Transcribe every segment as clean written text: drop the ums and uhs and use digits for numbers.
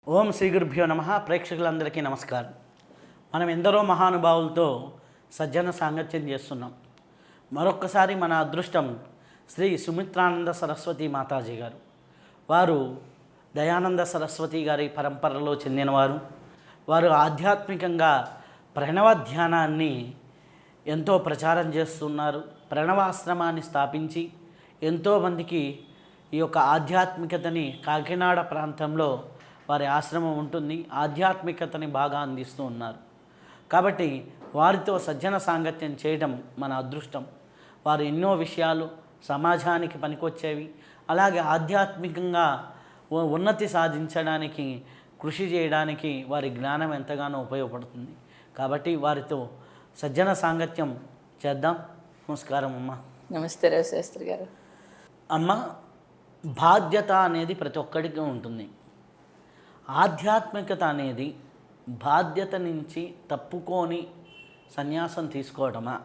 ఓం శ్రీ గురుభ్యో నమ. ప్రేక్షకులందరికీ నమస్కారం. మనం ఎందరో మహానుభావులతో సజ్జన సాంగత్యం చేస్తున్నాం. మరొక్కసారి మన అదృష్టం శ్రీ సుమిత్రానంద సరస్వతి మాతాజీ గారు. వారు దయానంద సరస్వతి గారి పరంపరలో చెందినవారు. వారు ఆధ్యాత్మికంగా ప్రణవ ధ్యానాన్ని ఎంతో ప్రచారం చేస్తున్నారు. ప్రణవాశ్రమాన్ని స్థాపించి ఎంతోమందికి ఈ యొక్క ఆధ్యాత్మికతని కాకినాడ ప్రాంతంలో వారి ఆశ్రమం ఉంటుంది. ఆధ్యాత్మికతని బాగా అందిస్తూ ఉన్నారు. కాబట్టి వారితో సజ్జన సాంగత్యం చేయడం మన అదృష్టం. వారు ఎన్నో విషయాలు సమాజానికి పనికొచ్చేవి, అలాగే ఆధ్యాత్మికంగా ఉన్నతి సాధించడానికి కృషి చేయడానికి వారి జ్ఞానం ఎంతగానో ఉపయోగపడుతుంది. కాబట్టి వారితో సజ్జన సాంగత్యం చేద్దాం. నమస్కారం అమ్మ. నమస్తే రవిశాస్త్రి గారు. అమ్మ, బాధ్యత అనేది ప్రతి ఒక్కడికి ఉంటుంది. ఆధ్యాత్మికత అనేది బాధ్యత నుంచి తప్పుకొని సన్యాసం తీసుకోవడమా,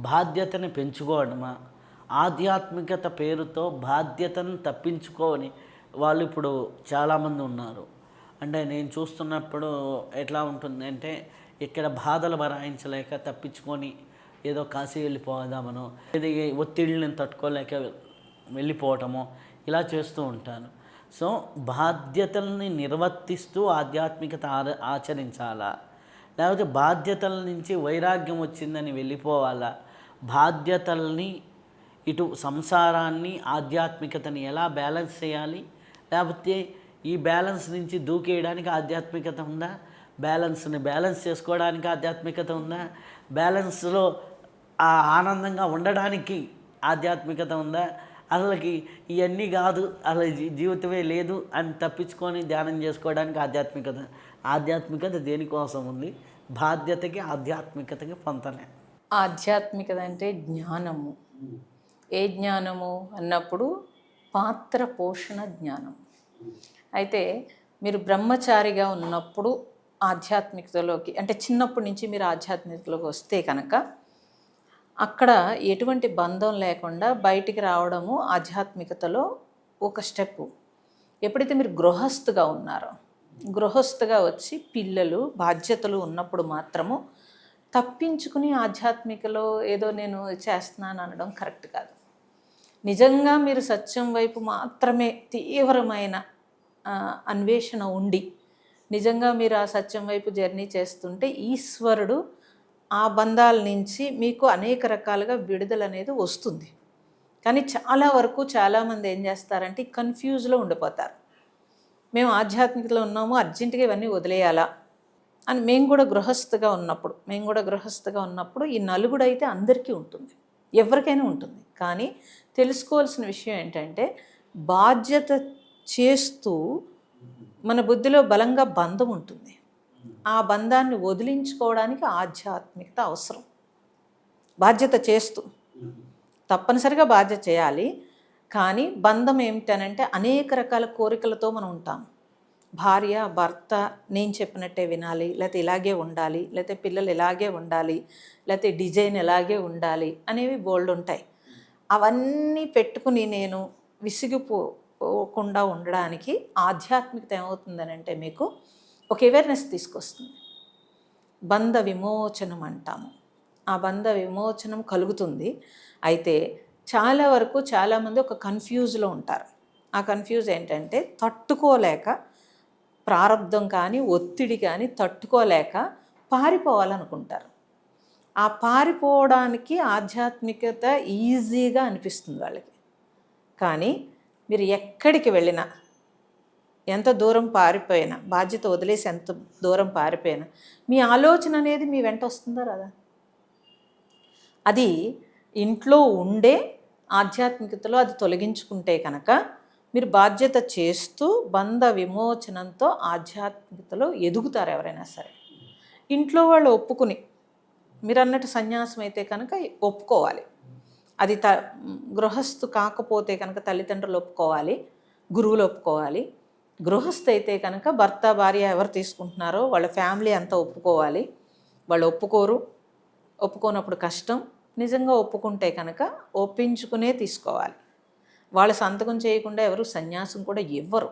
బాధ్యతని పెంచుకోవడమా? ఆధ్యాత్మికత పేరుతో బాధ్యతను తప్పించుకొని వాళ్ళు ఇప్పుడు చాలామంది ఉన్నారు. అంటే నేను చూస్తున్నప్పుడు ఎట్లా ఉంటుంది అంటే, ఇక్కడ బాధలు భరాయించలేక తప్పించుకొని ఏదో కాశీ వెళ్ళిపోదామనో, ఇది ఒత్తిడిని తట్టుకోలేక వెళ్ళిపోవటమో ఇలా చేస్తూ ఉంటాను. సో బాధ్యతల్ని నిర్వర్తిస్తూ ఆధ్యాత్మికత ఆచరించాలా, లేకపోతే బాధ్యతల నుంచి వైరాగ్యం వచ్చిందని వెళ్ళిపోవాలా? బాధ్యతల్ని ఇటు సంసారాన్ని ఆధ్యాత్మికతని ఎలా బ్యాలెన్స్ చేయాలి? లేకపోతే ఈ బ్యాలెన్స్ నుంచి దూకేయడానికి ఆధ్యాత్మికత ఉందా? బ్యాలెన్స్ చేసుకోవడానికి ఆధ్యాత్మికత ఉందా? బ్యాలెన్స్లో ఆనందంగా ఉండడానికి ఆధ్యాత్మికత ఉందా? అసలుకి ఇవన్నీ కాదు, అసలు జీవితమే లేదు అని తప్పించుకొని ధ్యానం చేసుకోవడానికి ఆధ్యాత్మికత దేనికోసం ఉంది? బాధ్యతకి ఆధ్యాత్మికతకి పొంతనే. ఆధ్యాత్మికత అంటే జ్ఞానము. ఏ జ్ఞానము అన్నప్పుడు పాత్ర పోషణ జ్ఞానం. అయితే మీరు బ్రహ్మచారిగా ఉన్నప్పుడు ఆధ్యాత్మికతలోకి, అంటే చిన్నప్పటి నుంచి మీరు ఆధ్యాత్మికతలోకి వస్తే కనుక అక్కడ ఎటువంటి బంధం లేకుండా బయటికి రావడము ఆధ్యాత్మికతలో ఒక స్టెప్పు. ఎప్పుడైతే మీరు గృహస్థుగా ఉన్నారో, గృహస్థుగా వచ్చి పిల్లలు బాధ్యతలు ఉన్నప్పుడు మాత్రము తప్పించుకుని ఆధ్యాత్మికలో ఏదో నేను చేస్తున్నాను అనడం కరెక్ట్ కాదు. నిజంగా మీరు సత్యం వైపు మాత్రమే తీవ్రమైన అన్వేషణ ఉండి నిజంగా మీరు ఆ సత్యం వైపు జర్నీ చేస్తుంటే ఈశ్వరుడు ఆ బంధాల నుంచి మీకు అనేక రకాలుగా విడుదల అనేది వస్తుంది. కానీ చాలా వరకు చాలామంది ఏం చేస్తారంటే కన్ఫ్యూజ్లో ఉండిపోతారు. మేము ఆధ్యాత్మికతలో ఉన్నాము, అర్జెంటుగా ఇవన్నీ వదిలేయాలా అని. మేము కూడా గృహస్థగా ఉన్నప్పుడు ఈ నలుగుడు అయితే అందరికీ ఉంటుంది, ఎవరికైనా ఉంటుంది. కానీ తెలుసుకోవాల్సిన విషయం ఏంటంటే, బాధ్యత చేస్తూ మన బుద్ధిలో బలంగా బంధం ఉంటుంది. ఆ బంధాన్ని వదిలించుకోవడానికి ఆధ్యాత్మికత అవసరం. బాధ్యత చేస్తూ తప్పనిసరిగా బాధ్యత చేయాలి. కానీ బంధం ఏమిటనంటే, అనేక రకాల కోరికలతో మనం ఉంటాం. భార్య భర్త నేను చెప్పినట్టే వినాలి, లేకపోతే ఇలాగే ఉండాలి, లేకపోతే పిల్లలు ఇలాగే ఉండాలి, లేకపోతే డిజైన్ ఇలాగే ఉండాలి అనేవి బోల్డ్ ఉంటాయి. అవన్నీ పెట్టుకుని నేను విసిగిపోకుండా ఉండడానికి ఆధ్యాత్మికత ఏమవుతుందని అంటే, మీకు ఒక అవేర్నెస్ తీసుకొస్తుంది. బంధ విమోచనం అంటాము. ఆ బంధ విమోచనం కలుగుతుంది. అయితే చాలా వరకు చాలామంది ఒక కన్ఫ్యూజ్లో ఉంటారు. ఆ కన్ఫ్యూజ్ ఏంటంటే, తట్టుకోలేక ప్రారంధం కానీ ఒత్తిడి కానీ తట్టుకోలేక పారిపోవాలనుకుంటారు. ఆ పారిపోవడానికి ఆధ్యాత్మికత ఈజీగా అనిపిస్తుంది వాళ్ళకి. కానీ మీరు ఎక్కడికి వెళ్ళినా, ఎంత దూరం పారిపోయినా, బాధ్యత వదిలేసి ఎంత దూరం పారిపోయినా, మీ ఆలోచన అనేది మీ వెంట వస్తుందా రాదా? అది ఇంట్లో ఉండే ఆధ్యాత్మికతలో అది తొలగించుకుంటే కనుక మీరు బాధ్యత చేస్తూ బంధ విమోచనంతో ఆధ్యాత్మికతలో ఎదుగుతారు ఎవరైనా సరే. ఇంట్లో వాళ్ళు ఒప్పుకుని, మీరు అన్నట్టు సన్యాసం అయితే కనుక ఒప్పుకోవాలి. అది గృహస్థు కాకపోతే కనుక తల్లిదండ్రులు ఒప్పుకోవాలి, గురువులు ఒప్పుకోవాలి. గృహస్థ అయితే కనుక భర్త భార్య ఎవరు తీసుకుంటున్నారో వాళ్ళ ఫ్యామిలీ అంతా ఒప్పుకోవాలి. వాళ్ళు ఒప్పుకోనప్పుడు కష్టం. నిజంగా ఒప్పుకుంటే కనుక ఒప్పించుకునే తీసుకోవాలి. వాళ్ళ సంతకం చేయకుండా ఎవరు సన్యాసం కూడా ఇవ్వరు.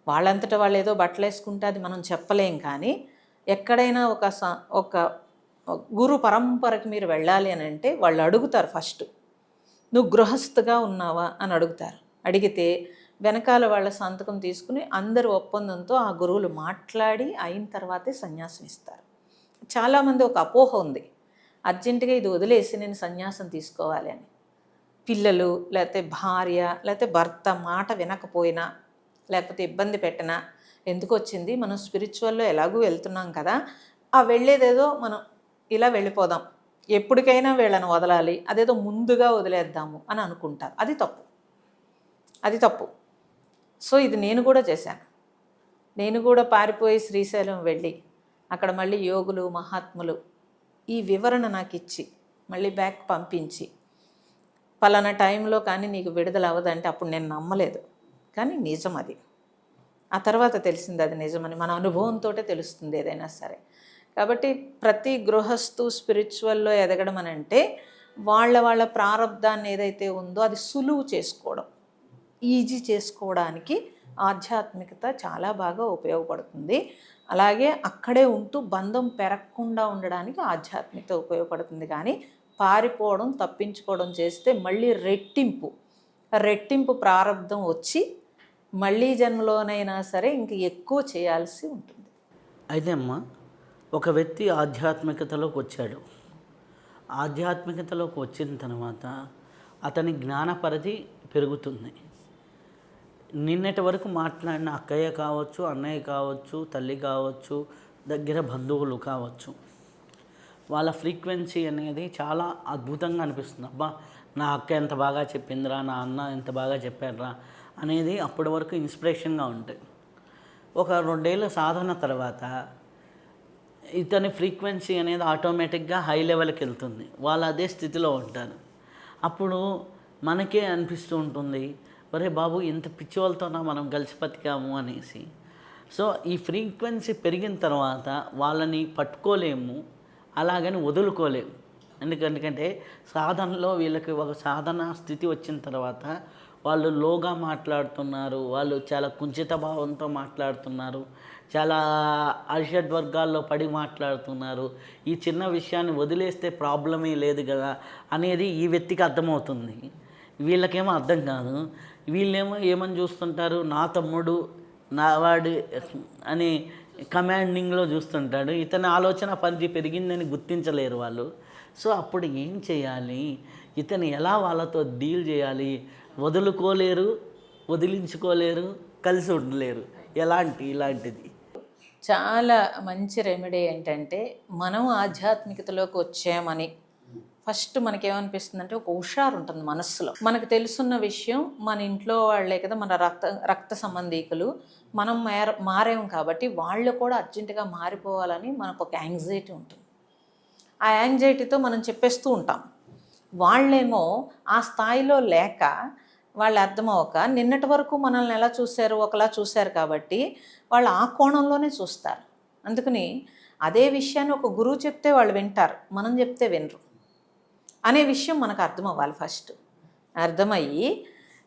వాళ్ళంతటా వాళ్ళు ఏదో బట్టలు వేసుకుంటే అది మనం చెప్పలేం. కానీ ఎక్కడైనా ఒక గురు పరంపరకి మీరు వెళ్ళాలి అని అంటే వాళ్ళు అడుగుతారు ఫస్ట్, నువ్వు గృహస్థగా ఉన్నావా అని అడుగుతారు. అడిగితే వెనకాల వాళ్ళ సంతకం తీసుకుని అందరి ఒప్పందంతో ఆ గురువులు మాట్లాడి అయిన తర్వాతే సన్యాసం ఇస్తారు. చాలామంది ఒక అపోహ ఉంది, అర్జెంటుగా ఇది వదిలేసి నేను సన్యాసం తీసుకోవాలి అని. పిల్లలు లేకపోతే భార్య లేకపోతే భర్త మాట వినకపోయినా లేకపోతే ఇబ్బంది పెట్టినా ఎందుకు వచ్చింది, మనం స్పిరిచువల్లో ఎలాగూ వెళ్తున్నాం కదా, ఆ వెళ్ళేదేదో మనం ఇలా వెళ్ళిపోదాం, ఎప్పటికైనా వీళ్ళని వదలాలి, అదేదో ముందుగా వదిలేద్దాము అని అనుకుంటారు. అది తప్పు, అది తప్పు. సో ఇది నేను కూడా చేశాను. నేను కూడా పారిపోయి శ్రీశైలం వెళ్ళి అక్కడ మళ్ళీ యోగులు మహాత్ములు ఈ వివరణ నాకు ఇచ్చి మళ్ళీ బ్యాక్ పంపించి పలానా టైంలో కానీ నీకు విడుదల అవ్వదంటే అప్పుడు నేను నమ్మలేదు. కానీ నిజం అది. ఆ తర్వాత తెలిసింది అది నిజమని. మన అనుభవంతో తెలుస్తుంది ఏదైనా సరే. కాబట్టి ప్రతి గృహస్థు స్పిరిచువల్లో ఎదగడం అని అంటే వాళ్ళ ప్రారంధాన్ని ఏదైతే ఉందో అది సులువు చేసుకోవడం, ఈజీ చేసుకోవడానికి ఆధ్యాత్మికత చాలా బాగా ఉపయోగపడుతుంది. అలాగే అక్కడే ఉంటూ బంధం పెరగకుండా ఉండడానికి ఆధ్యాత్మికత ఉపయోగపడుతుంది. కానీ పారిపోవడం తప్పించుకోవడం చేస్తే మళ్ళీ రెట్టింపు ప్రారంధం వచ్చి మళ్ళీ జన్మలోనైనా సరే ఇంక ఎక్కువ చేయాల్సి ఉంటుంది. అయితే అమ్మ, ఒక వ్యక్తి ఆధ్యాత్మికతలోకి వచ్చాడు. ఆధ్యాత్మికతలోకి వచ్చిన తర్వాత అతని జ్ఞాన పరిధి పెరుగుతుంది. నిన్నటి వరకు మాట్లాడిన అక్కయ్య కావచ్చు, అన్నయ్య కావచ్చు, తల్లి కావచ్చు, దగ్గర బంధువులు కావచ్చు, వాళ్ళ ఫ్రీక్వెన్సీ అనేది చాలా అద్భుతంగా అనిపిస్తుంది. అబ్బా, నా అక్క ఎంత బాగా చెప్పిందిరా, నా అన్న ఎంత బాగా చెప్పారా అనేది అప్పటి వరకు ఇన్స్పిరేషన్గా ఉంటాయి. ఒక 2 ఏళ్ళ సాధన తర్వాత ఇతని ఫ్రీక్వెన్సీ అనేది ఆటోమేటిక్గా హై లెవెల్కి వెళ్తుంది. వాళ్ళు అదే స్థితిలో ఉంటారు. అప్పుడు మనకే అనిపిస్తూ ఉంటుంది, ఒరే బాబు, ఇంత పిచ్చి వాళ్ళతోనా మనం కలిసి బతికాము అనేసి. సో ఈ ఫ్రీక్వెన్సీ పెరిగిన తర్వాత వాళ్ళని పట్టుకోలేము, అలాగని వదులుకోలేము. ఎందుకంటే సాధనలో వీళ్ళకి ఒక సాధన స్థితి వచ్చిన తర్వాత వాళ్ళు లోగా మాట్లాడుతున్నారు, వాళ్ళు చాలా కుంచిత భావంతో మాట్లాడుతున్నారు, చాలా అరిషడ్ వర్గాల్లో పడి మాట్లాడుతున్నారు. ఈ చిన్న విషయాన్ని వదిలేస్తే ప్రాబ్లమే లేదు కదా అనేది ఈ వ్యక్తికి అర్థమవుతుంది. వీళ్ళకేమో అర్థం కాదు. వీళ్ళేమో ఏమని చూస్తుంటారు, నా తమ్ముడు నా వాడు అని కమాండింగ్లో చూస్తుంటాడు. ఇతని ఆలోచన పరిధి పెరిగిందని గుర్తించలేరు వాళ్ళు. సో అప్పుడు ఏం చేయాలి, ఇతను ఎలా వాళ్ళతో డీల్ చేయాలి, వదులుకోలేరు, వదిలించుకోలేరు, కలిసి ఉండలేరు. ఇలాంటిది చాలా మంచి రెమెడీ ఏంటంటే, మనం ఆధ్యాత్మికతలోకి వచ్చామని ఫస్ట్ మనకేమనిపిస్తుంది అంటే ఒక హుషారు ఉంటుంది మనస్సులో. మనకు తెలుసున్న విషయం మన ఇంట్లో వాళ్ళే కదా, మన రక్త సంబంధీకులు, మనం మారాం కాబట్టి వాళ్ళు కూడా అర్జెంటుగా మారిపోవాలని మనకు ఒక యాంగ్జైటీ ఉంటుంది. ఆ యాంగ్జైటీతో మనం చెప్పేస్తూ ఉంటాం. వాళ్ళేమో ఆ స్థాయిలో లేక, వాళ్ళు అర్థమవక నిన్నటి వరకు మనల్ని ఎలా చూశారు, ఒకలా చూశారు కాబట్టి వాళ్ళు ఆ కోణంలోనే చూస్తారు. అందుకని అదే విషయాన్ని ఒక గురువు చెప్తే వాళ్ళు వింటారు, మనం చెప్తే వినరు అనే విషయం మనకు అర్థం అవ్వాలి. ఫస్ట్ అర్థమయ్యి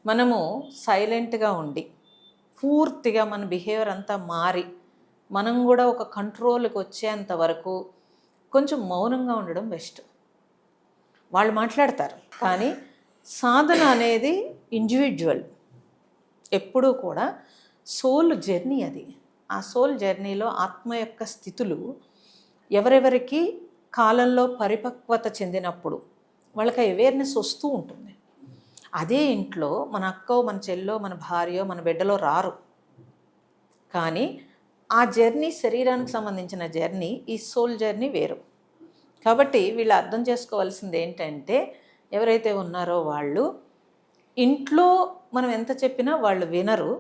మనము సైలెంట్గా ఉండి పూర్తిగా మన బిహేవియర్ అంతా మారి మనం కూడా ఒక కంట్రోల్కి వచ్చేంత వరకు కొంచెం మౌనంగా ఉండడం బెస్ట్. వాళ్ళు మాట్లాడతారు, కానీ సాధన అనేది ఇండివిజువల్. ఎప్పుడూ కూడా సోల్ జర్నీ అది. ఆ సోల్ జర్నీలో ఆత్మ యొక్క స్థితులు ఎవరెవరికి కాలంలో పరిపక్వత చెందినప్పుడు వాళ్ళకి అవేర్నెస్ వస్తూ ఉంటుంది. అదే ఇంట్లో మన అక్కో, మన చెల్లో, మన భార్యో, మన బిడ్డలో రారు. కానీ ఆ జర్నీ శరీరానికి సంబంధించిన జర్నీ, ఈ సోల్ జర్నీ వేరు. కాబట్టి వీళ్ళు అర్థం చేసుకోవాల్సింది ఏంటంటే, ఎవరైతే ఉన్నారో వాళ్ళు ఇంట్లో మనం ఎంత చెప్పినా వాళ్ళు వినరు,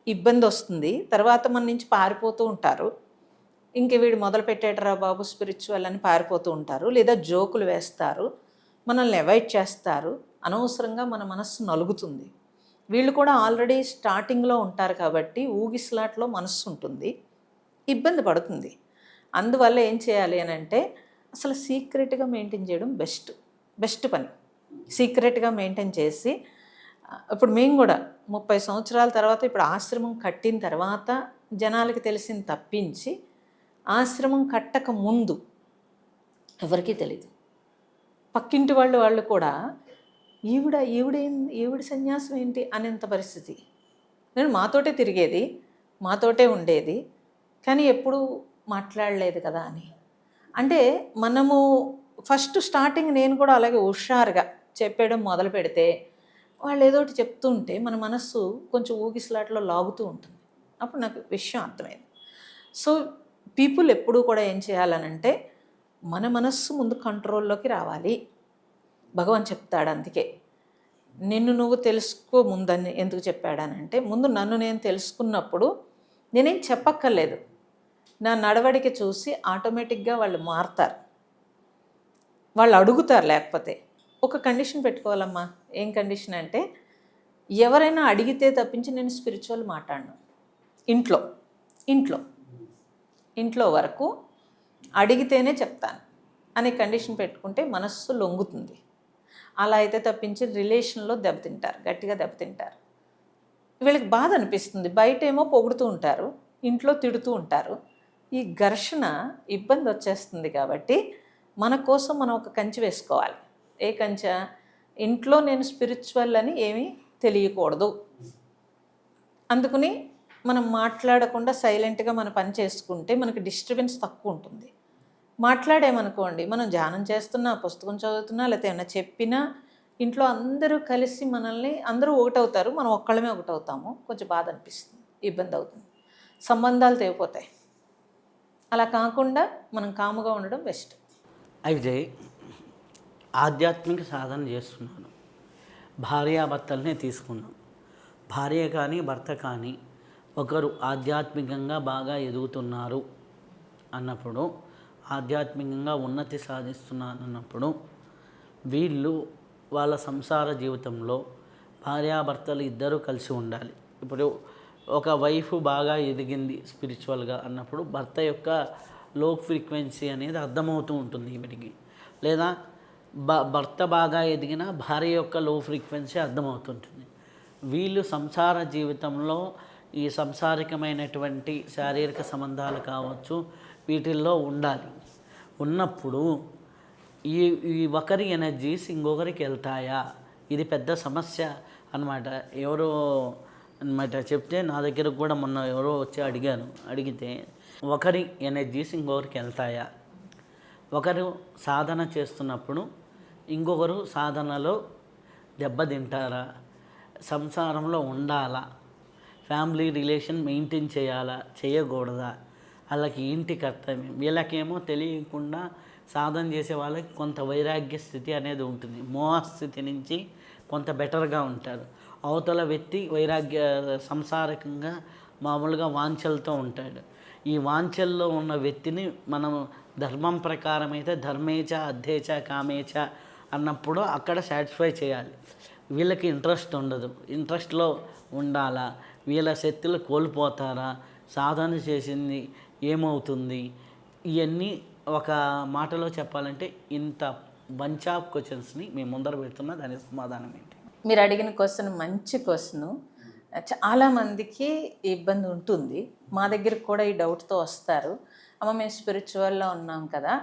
ఇబ్బంది వస్తుంది, తర్వాత మన నుంచి పారిపోతూ ఉంటారు. ఇంక వీడు మొదలు పెట్టేటరా బాబు స్పిరిచువల్ అని పారిపోతూ ఉంటారు, లేదా జోకులు వేస్తారు, మనల్ని అవాయిడ్ చేస్తారు, అనవసరంగా మన మనస్సు నలుగుతుంది. వీళ్ళు కూడా ఆల్రెడీ స్టార్టింగ్లో ఉంటారు కాబట్టి ఊగిస్లాట్లో మనస్సు ఉంటుంది, ఇబ్బంది పడుతుంది. అందువల్ల ఏం చేయాలి అని అంటే, అసలు సీక్రెట్గా మెయింటైన్ చేయడం బెస్ట్ పని. సీక్రెట్గా మెయింటైన్ చేసి, ఇప్పుడు మేము కూడా 30 సంవత్సరాల తర్వాత ఇప్పుడు ఆశ్రమం కట్టిన తర్వాత జనాలకి తెలిసింది తప్పించి ఆశ్రమం కట్టక ముందు ఎవరికీ తెలియదు. పక్కింటి వాళ్ళు కూడా ఈవిడ సన్యాసం ఏంటి అనేంత పరిస్థితి. నేను మాతోటే తిరిగేది, మాతోటే ఉండేది, కానీ ఎప్పుడూ మాట్లాడలేదు కదా అని. అంటే మనము ఫస్ట్ స్టార్టింగ్ నేను కూడా అలాగే హుషారుగా చెప్పేయడం మొదలు పెడితే వాళ్ళు ఏదో ఒకటి చెప్తూ ఉంటే మన మనస్సు కొంచెం ఊగిసలాట్లో లాగుతూ ఉంటుంది. అప్పుడు నాకు విషయం అర్థమైంది. సో పీపుల్ ఎప్పుడూ కూడా ఏం చేయాలనంటే మన మనస్సు ముందు కంట్రోల్లోకి రావాలి. భగవాన్ చెప్తాడు అందుకే నిన్ను నువ్వు తెలుసుకో ముందని ఎందుకు చెప్పాడానంటే, ముందు నన్ను నేను తెలుసుకున్నప్పుడు నేనేం చెప్పక్కర్లేదు, నా నడవడిక చూసి ఆటోమేటిక్గా వాళ్ళు మారుతారు, వాళ్ళు అడుగుతారు. లేకపోతే ఒక కండిషన్ పెట్టుకోవాలమ్మా. ఏం కండిషన్ అంటే, ఎవరైనా అడిగితే తప్పించి నేను స్పిరిచువల్ మాట్లాడను. ఇంట్లో వరకు అడిగితేనే చెప్తాను అనే కండిషన్ పెట్టుకుంటే మనస్సు లొంగుతుంది. అలా అయితే తప్పించి రిలేషన్లో గట్టిగా దెబ్బతింటారు. వీళ్ళకి బాధ అనిపిస్తుంది. బయట ఏమో పొగుడుతూ ఉంటారు, ఇంట్లో తిడుతూ ఉంటారు. ఈ ఘర్షణ ఇబ్బంది వచ్చేస్తుంది. కాబట్టి మన కోసం మనం ఒక కంచె వేసుకోవాలి. ఏ కంచె? ఇంట్లో నేను స్పిరిచువల్ అని ఏమీ తెలియకూడదు. అందుకని మనం మాట్లాడకుండా సైలెంట్గా మన పని చేసుకుంటే మనకి డిస్టర్బెన్స్ తక్కువ ఉంటుంది. మాట్లాడేమనుకోండి, మనం ధ్యానం చేస్తున్నా, పుస్తకం చదువుతున్నా, లేకపోతే ఏమైనా చెప్పినా ఇంట్లో అందరూ కలిసి మనల్ని అందరూ ఒకటవుతారు, మనం ఒక్కళ్ళమే ఒకటవుతాము. కొంచెం బాధ అనిపిస్తుంది, ఇబ్బంది అవుతుంది, సంబంధాలు తెగిపోతాయి. అలా కాకుండా మనం కాముగా ఉండడం బెస్ట్. అయితే ఆధ్యాత్మిక సాధన చేస్తున్నాను, భార్యాభర్తలనే తీసుకున్నాం. భార్య కానీ భర్త కానీ ఒకరు ఆధ్యాత్మికంగా బాగా ఎదుగుతున్నారు అన్నప్పుడు, ఆధ్యాత్మికంగా ఉన్నతి సాధిస్తున్నారు అన్నప్పుడు, వీళ్ళు వాళ్ళ సంసార జీవితంలో భార్యాభర్తలు ఇద్దరూ కలిసి ఉండాలి. ఇప్పుడు ఒక వైఫ్ బాగా ఎదిగింది స్పిరిచువల్గా అన్నప్పుడు భర్త యొక్క లో ఫ్రీక్వెన్సీ అనేది అర్థమవుతూ ఉంటుంది ఈమెకి. లేదా భర్త బాగా ఎదిగిన భార్య యొక్క లో ఫ్రీక్వెన్సీ అర్థమవుతుంటుంది. వీళ్ళు సంసార జీవితంలో ఈ సంసారికమైనటువంటి శారీరక సంబంధాలు కావచ్చు, వీటిల్లో ఉండాలి. ఉన్నప్పుడు ఈ ఒకరి ఎనర్జీస్ ఇంకొకరికి వెళ్తాయా? ఇది పెద్ద సమస్య అన్నమాట. ఎవరో అన్నమాట చెప్తే నా దగ్గరకు కూడా మొన్న ఎవరో వచ్చి అడిగితే ఒకరి ఎనర్జీస్ ఇంకొకరికి వెళ్తాయా? ఒకరు సాధన చేస్తున్నప్పుడు ఇంకొకరు సాధనలో దెబ్బతింటారా? సంసారంలో ఉండాలా? ఫ్యామిలీ రిలేషన్ మెయింటైన్ చేయాలా, చేయకూడదా? వాళ్ళకి ఏంటి కర్తవ్యం? వీళ్ళకేమో తెలియకుండా సాధన చేసే వాళ్ళకి కొంత వైరాగ్య స్థితి అనేది ఉంటుంది. మోహస్థితి నుంచి కొంత బెటర్గా ఉంటారు. అవతల వ్యక్తి సంసారకంగా మామూలుగా వాంఛలతో ఉంటాడు. ఈ వాంఛల్లో ఉన్న వ్యక్తిని మనం ధర్మం ప్రకారం అయితే ధర్మేచ అధ్యేచ కామేచ అన్నప్పుడు అక్కడ సాటిస్ఫై చేయాలి. వీళ్ళకి ఇంట్రెస్ట్ ఉండదు. ఇంట్రెస్ట్లో ఉండాలా? వీళ్ళ శక్తులు కోల్పోతారా? సాధన చేసింది ఏమవుతుంది? ఇవన్నీ ఒక మాటలో చెప్పాలంటే ఇంత బంచ్ ఆఫ్ క్వశ్చన్స్ని మేము ముందర పెడుతున్నా. దాని సమాధానం ఏంటి? మీరు అడిగిన క్వశ్చన్ మంచి క్వశ్చను. చాలామందికి ఇబ్బంది ఉంటుంది. మా దగ్గరికి కూడా ఈ డౌట్తో వస్తారు. అమ్మ, మేము స్పిరిచువల్లో ఉన్నాం కదా,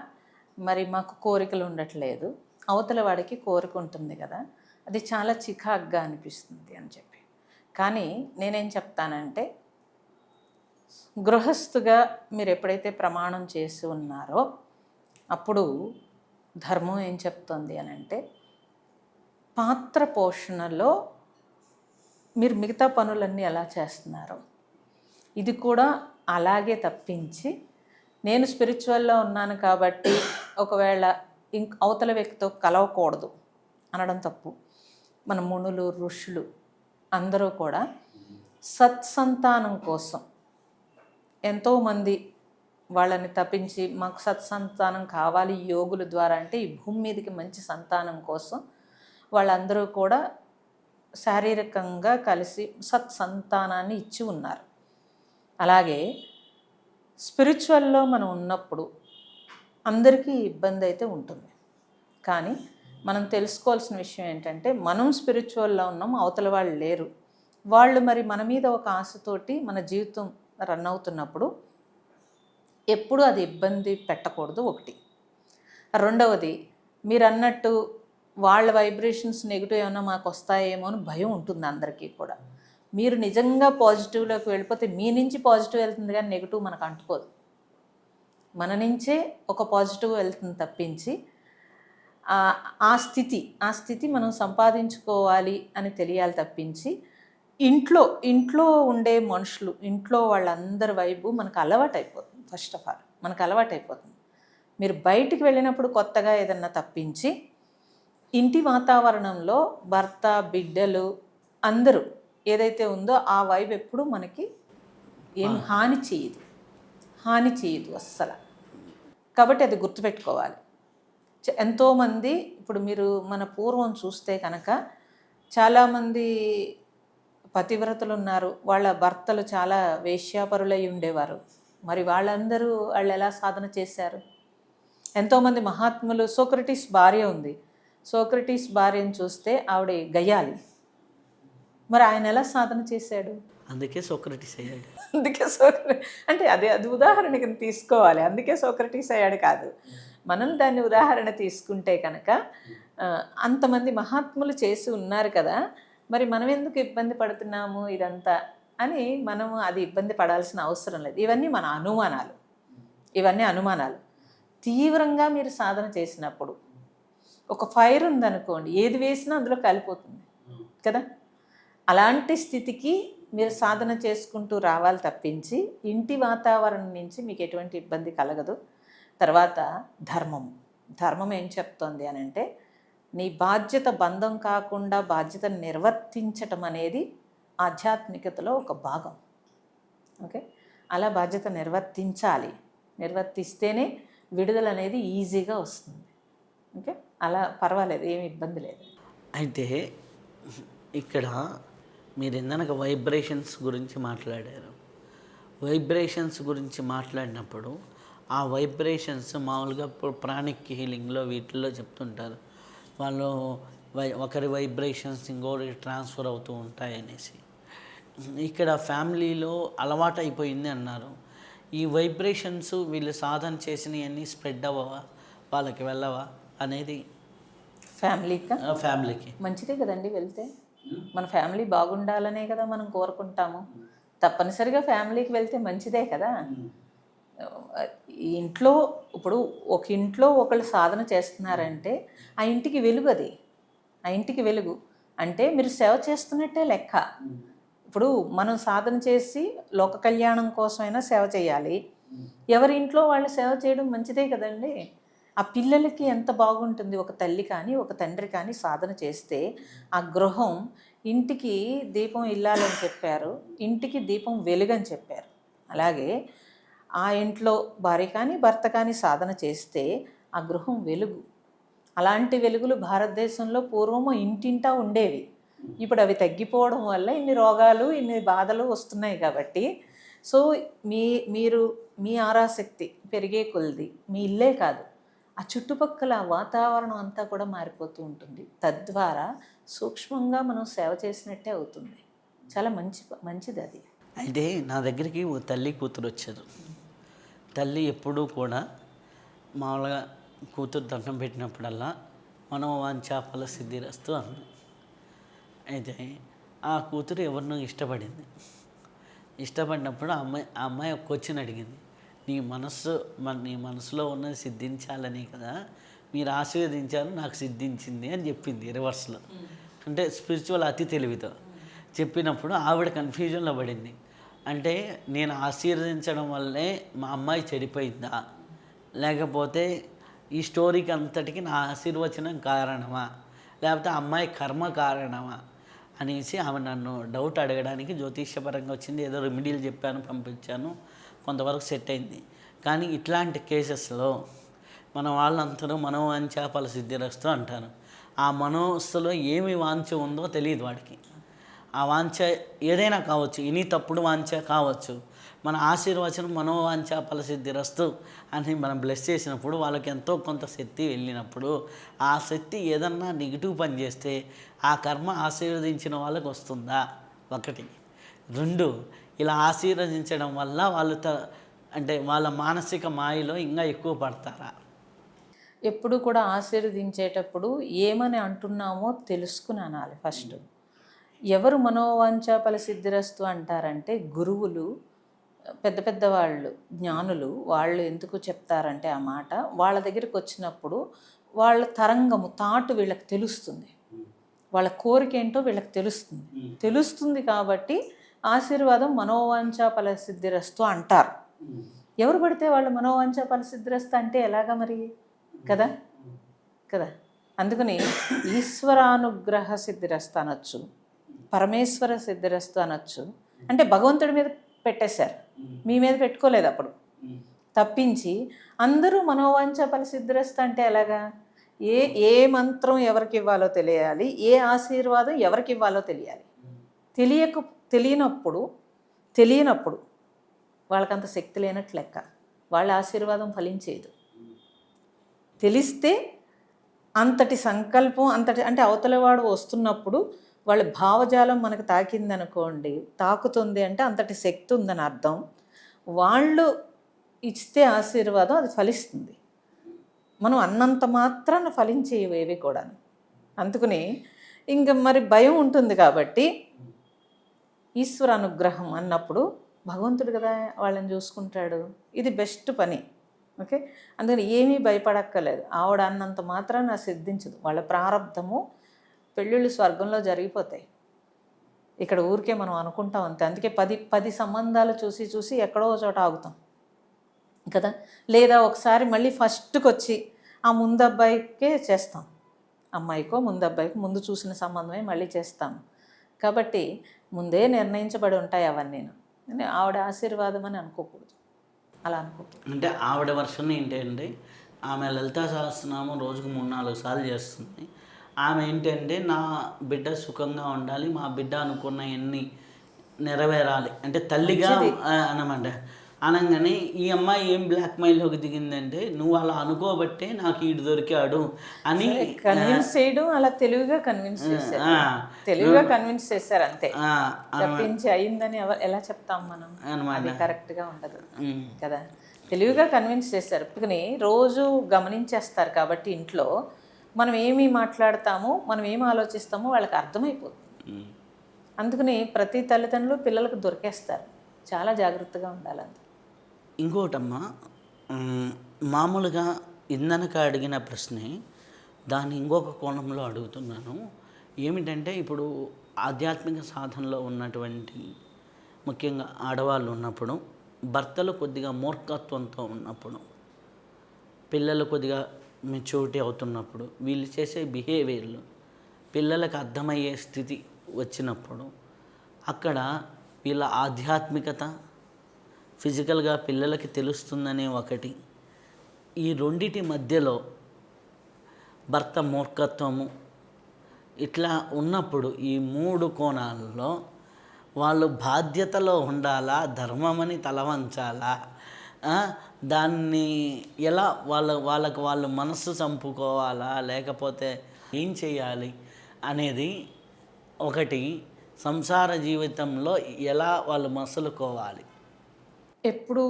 మరి మాకు కోరికలు ఉండట్లేదు, అవతల వాడికి కోరిక ఉంటుంది కదా, అది చాలా చికాగ్గా అనిపిస్తుంది అని చెప్పి. కానీ నేనేం చెప్తానంటే, గృహస్థుగా మీరు ఎప్పుడైతే ప్రమాణం చేసి ఉన్నారో అప్పుడు ధర్మం ఏం చెప్తుంది అని అంటే, పాత్ర పోషణలో మీరు మిగతా పనులన్నీ ఎలా చేస్తున్నారో ఇది కూడా అలాగే తప్పించి, నేను స్పిరిచువల్లో ఉన్నాను కాబట్టి ఒకవేళ అవతల వ్యక్తితో కలవకూడదు అనడం తప్పు. మన మునులు, ఋషులు అందరూ కూడా సత్సంతానం కోసం ఎంతోమంది వాళ్ళని తప్పించి మాకు సత్సంతానం కావాలి యోగుల ద్వారా అంటే, ఈ భూమి మీదకి మంచి సంతానం కోసం వాళ్ళందరూ కూడా శారీరకంగా కలిసి సత్సంతానాన్ని ఇచ్చి ఉన్నారు. అలాగే స్పిరిచువల్లో మనం ఉన్నప్పుడు అందరికీ ఇబ్బంది అయితే ఉంటుంది. కానీ మనం తెలుసుకోవాల్సిన విషయం ఏంటంటే, మనం స్పిరిచువల్లో ఉన్నాం, అవతల వాళ్ళు లేరు. వాళ్ళు మరి మన మీద ఒక ఆశతోటి మన జీవితం రన్ అవుతున్నప్పుడు ఎప్పుడు అది ఇబ్బంది పెట్టకూడదు ఒకటి. రెండవది, మీరు అన్నట్టు వాళ్ళ వైబ్రేషన్స్ నెగిటివ్ ఏమైనా మాకు వస్తాయేమో అని భయం ఉంటుంది అందరికీ కూడా. మీరు నిజంగా పాజిటివ్లోకి వెళ్ళిపోతే మీ నుంచి పాజిటివ్ వెళ్తుంది కానీ నెగిటివ్ మనకు అంటుకోదు. మన నుంచే ఒక పాజిటివ్ వెళ్తుంది తప్పించి ఆ స్థితి మనం సంపాదించుకోవాలి అని తెలియాలి తప్పించి ఇంట్లో ఉండే మనుషులు, ఇంట్లో వాళ్ళందరి వైపు మనకు అలవాటు అయిపోతుంది. ఫస్ట్ ఆఫ్ ఆల్ మనకు అలవాటు అయిపోతుంది. మీరు బయటికి వెళ్ళినప్పుడు కొత్తగా ఏదన్నా తప్పించి ఇంటి వాతావరణంలో భర్త, బిడ్డలు అందరూ ఏదైతే ఉందో ఆ వైబ్ ఎప్పుడు మనకి ఏం హాని చేయదు అస్సలు. కాబట్టి అది గుర్తుపెట్టుకోవాలి. ఎంతోమంది ఇప్పుడు మీరు మన పూర్వం చూస్తే కనుక చాలామంది పతివ్రతలు ఉన్నారు, వాళ్ళ భర్తలు చాలా వేశ్యాపరులై ఉండేవారు. మరి వాళ్ళు ఎలా సాధన చేశారు? ఎంతోమంది మహాత్ములు, సోక్రటీస్ భార్య ఉంది, సోక్రటీస్ భార్యను చూస్తే ఆవిడ గయ్యాలి. మరి ఆయన ఎలా సాధన చేశాడు? అందుకే సోక్రటీస్ అయ్యాడు. అంటే అది ఉదాహరణకి తీసుకోవాలి. అందుకే సోక్రటీస్ అయ్యాడు కాదు, మనం దాన్ని ఉదాహరణ తీసుకుంటే కనుక అంతమంది మహాత్ములు చేసి ఉన్నారు కదా, మరి మనం ఎందుకు ఇబ్బంది పడుతున్నాము ఇదంతా అని మనము అది ఇబ్బంది పడాల్సిన అవసరం లేదు. ఇవన్నీ మన అనుమానాలు. తీవ్రంగా మీరు సాధన చేసినప్పుడు ఒక ఫైర్ ఉందనుకోండి, ఏది వేసినా అందులో కాలిపోతుంది కదా. అలాంటి స్థితికి మీరు సాధన చేసుకుంటూ రావాలి తప్పించి ఇంటి వాతావరణం నుంచి మీకు ఎటువంటి ఇబ్బంది కలగదు. తర్వాత ధర్మం ఏం చెప్తోంది అని అంటే, నీ బాధ్యత బంధం కాకుండా బాధ్యతను నిర్వర్తించటం అనేది ఆధ్యాత్మికతలో ఒక భాగం. ఓకే, అలా బాధ్యత నిర్వర్తిస్తేనే విడుదల అనేది ఈజీగా వస్తుంది. ఓకే, అలా పర్వాలేదు, ఏమి ఇబ్బంది లేదు. అయితే ఇక్కడ మీరు ఇందాక వైబ్రేషన్స్ గురించి మాట్లాడారు. వైబ్రేషన్స్ గురించి మాట్లాడినప్పుడు ఆ వైబ్రేషన్స్ మామూలుగా ప్రాణిక్ హీలింగ్లో వీటిల్లో చెప్తుంటారు, వాళ్ళు ఒకరి వైబ్రేషన్స్ ఇంకోటి ట్రాన్స్ఫర్ అవుతూ ఉంటాయి అనేసి. ఇక్కడ ఫ్యామిలీలో అలవాటు అయిపోయింది అన్నారు. ఈ వైబ్రేషన్స్ వీళ్ళు సాధన చేసినవన్నీ స్ప్రెడ్ అవ్వవా, వాళ్ళకి వెళ్ళవా అనేది? ఫ్యామిలీకి మంచిదే కదండి వెళ్తే. మన ఫ్యామిలీ బాగుండాలనే కదా మనం కోరుకుంటాము. తప్పనిసరిగా ఫ్యామిలీకి వెళ్తే మంచిదే కదా. ఇంట్లో ఇప్పుడు ఒక ఇంట్లో ఒకళ్ళు సాధన చేస్తున్నారంటే ఆ ఇంటికి వెలుగు, ఆ ఇంటికి వెలుగు అంటే మీరు సేవ చేస్తున్నట్టే లెక్క. ఇప్పుడు మనం సాధన చేసి లోక కళ్యాణం కోసమైనా సేవ చేయాలి. ఎవరి ఇంట్లో వాళ్ళు సేవ చేయడం మంచిదే కదండి. ఆ పిల్లలకి ఎంత బాగుంటుంది. ఒక తల్లి కానీ ఒక తండ్రి కానీ సాధన చేస్తే ఆ గృహం, ఇంటికి దీపం ఇల్లాలని చెప్పారు, ఇంటికి దీపం వెలుగని చెప్పారు. అలాగే ఆ ఇంట్లో భార్య కానీ భర్త కానీ సాధన చేస్తే ఆ గృహం వెలుగు. అలాంటి వెలుగులు భారతదేశంలో పూర్వము ఇంటింటా ఉండేవి. ఇప్పుడు అవి తగ్గిపోవడం వల్ల ఇన్ని రోగాలు, ఇన్ని బాధలు వస్తున్నాయి. కాబట్టి సో మీరు మీ ఆరాశక్తి పెరిగే కొలది మీ ఇల్లే కాదు, ఆ చుట్టుపక్కల వాతావరణం అంతా కూడా మారిపోతూ ఉంటుంది. తద్వారా సూక్ష్మంగా మనం సేవ చేసినట్టే అవుతుంది. చాలా మంచిది అది. అయితే నా దగ్గరికి ఓ తల్లి కూతురు వచ్చారు. తల్లి ఎప్పుడూ కూడా మామూలుగా కూతురు దండం పెట్టినప్పుడల్లా మనోవాంఛా ఫల సిద్ధిరస్తు అన్న. అయితే ఆ కూతురు ఎవరినో ఇష్టపడినప్పుడు ఆ అమ్మాయి ఒక క్వశ్చన్ అడిగింది, నీ మనసులో ఉన్నది సిద్ధించాలని కదా మీరు ఆశీర్వదించారు, నాకు సిద్ధించింది అని చెప్పింది రివర్స్లో. అంటే స్పిరిచువల్ అతి తెలివితో చెప్పినప్పుడు ఆవిడ కన్ఫ్యూజన్లో పడింది. అంటే నేను ఆశీర్వదించడం వల్లే మా అమ్మాయి చెడిపోయిందా, లేకపోతే ఈ స్టోరీకి అంతటికి నా ఆశీర్వచనం కారణమా, లేకపోతే అమ్మాయి కర్మ కారణమా అనేసి ఆమె నన్ను డౌట్ అడగడానికి జ్యోతిష్యపరంగా వచ్చింది. ఏదో రెమెడీలు చెప్పాను, పంపించాను, కొంతవరకు సెట్ అయింది. కానీ ఇట్లాంటి కేసెస్లో మన వాళ్ళందరూ మనోవాంఛా ఫల సిద్ధిరస్తు అంటారు. ఆ మనస్సులో ఏమి వాంఛ ఉందో తెలియదు వాడికి. ఆ వాంఛ ఏదైనా కావచ్చు, ఇని తప్పుడు వాంఛ కావచ్చు. మన ఆశీర్వచనం మనోవాంఛా ఫల సిద్ధిరస్తు అని మనం బ్లెస్ చేసినప్పుడు వాళ్ళకి ఎంతో కొంత శక్తి వెళ్ళినప్పుడు ఆ శక్తి ఏదన్నా నెగిటివ్ పని చేస్తే ఆ కర్మ ఆశీర్వదించిన వాళ్ళకి వస్తుందా ఒకటి. 2, ఇలా ఆశీర్వదించడం వల్ల వాళ్ళు అంటే వాళ్ళ మానసిక మాయలో ఇంకా ఎక్కువ పడతారా? ఎప్పుడు కూడా ఆశీర్వదించేటప్పుడు ఏమని అంటున్నామో తెలుసుకుని అనాలి ఫస్ట్. ఎవరు మనోవాంఛ ఫలసిద్ధిరస్తు అంటారంటే గురువులు, పెద్ద పెద్ద వాళ్ళు, జ్ఞానులు. వాళ్ళు ఎందుకు చెప్తారంటే ఆ మాట, వాళ్ళ దగ్గరికి వచ్చినప్పుడు వాళ్ళ తరంగము తాటు వీళ్ళకి తెలుస్తుంది, వాళ్ళ కోరిక ఏంటో వీళ్ళకి తెలుస్తుంది కాబట్టి ఆశీర్వాదం మనోవాంఛ ఫలసిద్ధిరస్తు అంటారు. ఎవరు పడితే వాళ్ళు మనోవాంఛ ఫలసిద్ధిరస్తు అంటే ఎలాగా మరి, కదా కదా. అందుకని ఈశ్వరానుగ్రహ సిద్ధిరస్తు అనొచ్చు, పరమేశ్వర సిద్ధిరస్తు అనొచ్చు. అంటే భగవంతుడి మీద పెట్టేశారు, మీ మీద పెట్టుకోలేదు అప్పుడు. తప్పించి అందరూ మనోవాంఛ ఫలసిద్ధిరస్తు అంటే ఎలాగా? ఏ మంత్రం ఎవరికి ఇవ్వాలో తెలియాలి, ఏ ఆశీర్వాదం ఎవరికి ఇవ్వాలో తెలియాలి. తెలియనప్పుడు వాళ్ళకంత శక్తి లేనట్లు లెక్క, వాళ్ళ ఆశీర్వాదం ఫలించేది. తెలిస్తే అంతటి సంకల్పం, అంతటి అంటే అవతలవాడు వస్తున్నప్పుడు వాళ్ళ భావజాలం మనకు తాకిందనుకోండి, తాకుతుంది అంటే అంతటి శక్తి ఉందని అర్థం. వాళ్ళు ఇస్తే ఆశీర్వాదం అది ఫలిస్తుంది. మనం అన్నంత మాత్రాన ఫలించేవి కూడా. అందుకని ఇంక మరి భయం ఉంటుంది కాబట్టి ఈశ్వర అనుగ్రహం అన్నప్పుడు భగవంతుడు కదా వాళ్ళని చూసుకుంటాడు, ఇది బెస్ట్ పని. ఓకే, అందుకని ఏమీ భయపడక్కర్లేదు. ఆవిడ అన్నంత మాత్రాన సిద్ధించదు. వాళ్ళ ప్రారంధము, పెళ్ళిళ్ళు స్వర్గంలో జరిగిపోతాయి. ఇక్కడ ఊరికే మనం అనుకుంటాం అంతే. అందుకే 10 సంబంధాలు చూసి ఎక్కడో చోట ఆగుతాం కదా. లేదా ఒకసారి మళ్ళీ ఫస్ట్కి వచ్చి ఆ ముందు అబ్బాయికే చేస్తాం, అమ్మాయికో ముందు అబ్బాయికో ముందు చూసిన సంబంధమే మళ్ళీ చేస్తాం. కాబట్టి ముందే నిర్ణయించబడి ఉంటాయి అవన్నీ. ఆవిడ ఆశీర్వాదం అని అనుకోకూడదు, అలా అనుకోకూడదు. అంటే ఆవిడ వర్షన్ ఏంటంటే, ఆమె లలితా సహస్రనామం రోజుకు 3-4 సార్లు చేస్తుంది. ఆమె ఏంటంటే, నా బిడ్డ సుఖంగా ఉండాలి, మా బిడ్డ అనుకున్న ఎన్ని నెరవేరాలి అంటే తల్లిగా అనమాట. అనగానే ఈ అమ్మాయి ఏం బ్లాక్మెయిల్లోకి దిగిందంటే, నువ్వు అలా అనుకోబట్టే నాకు ఈడు దొరికాడు అని కన్విన్స్ చేయడం, అలా తెలివిగా కన్విన్స్ చేశారు అంతే. తప్పించి అయిందని ఎలా చెప్తాం మనం, అది కరెక్ట్గా ఉండదు కదా. తెలివిగా కన్విన్స్ చేశారు. అందుకని రోజు గమనించేస్తారు కాబట్టి ఇంట్లో మనం ఏమి మాట్లాడతామో, మనం ఏమి ఆలోచిస్తామో వాళ్ళకి అర్థమైపోతుంది. అందుకని ప్రతి తల్లిదండ్రులు పిల్లలకు దొరికేస్తారు. చాలా జాగ్రత్తగా ఉండాలి. ఇంకోటమ్మా, మామూలుగా ఇందనక అడిగిన ప్రశ్నే దాన్ని ఇంకొక కోణంలో అడుగుతున్నాను. ఏమిటంటే, ఇప్పుడు ఆధ్యాత్మిక సాధనలో ఉన్నటువంటి ముఖ్యంగా ఆడవాళ్ళు ఉన్నప్పుడు, భర్తలు కొద్దిగా మూర్ఖత్వంతో ఉన్నప్పుడు, పిల్లలు కొద్దిగా మెచ్యూరిటీ అవుతున్నప్పుడు, వీళ్ళు చేసే బిహేవియర్లు పిల్లలకు అర్థమయ్యే స్థితి వచ్చినప్పుడు, అక్కడ వీళ్ళ ఆధ్యాత్మికత ఫిజికల్గా పిల్లలకి తెలుస్తుందనే ఒకటి, ఈ రెండిటి మధ్యలో భర్త మూర్ఖత్వము ఇట్లా ఉన్నప్పుడు, ఈ 3 కోణాల్లో వాళ్ళు బాధ్యతలో ఉండాలా, ధర్మమని తలవంచాలా, దాన్ని ఎలా వాళ్ళు మనస్సు చంపుకోవాలా, లేకపోతే ఏం చేయాలి అనేది ఒకటి, సంసార జీవితంలో ఎలా వాళ్ళు మసులుకోవాలి. ఎప్పుడు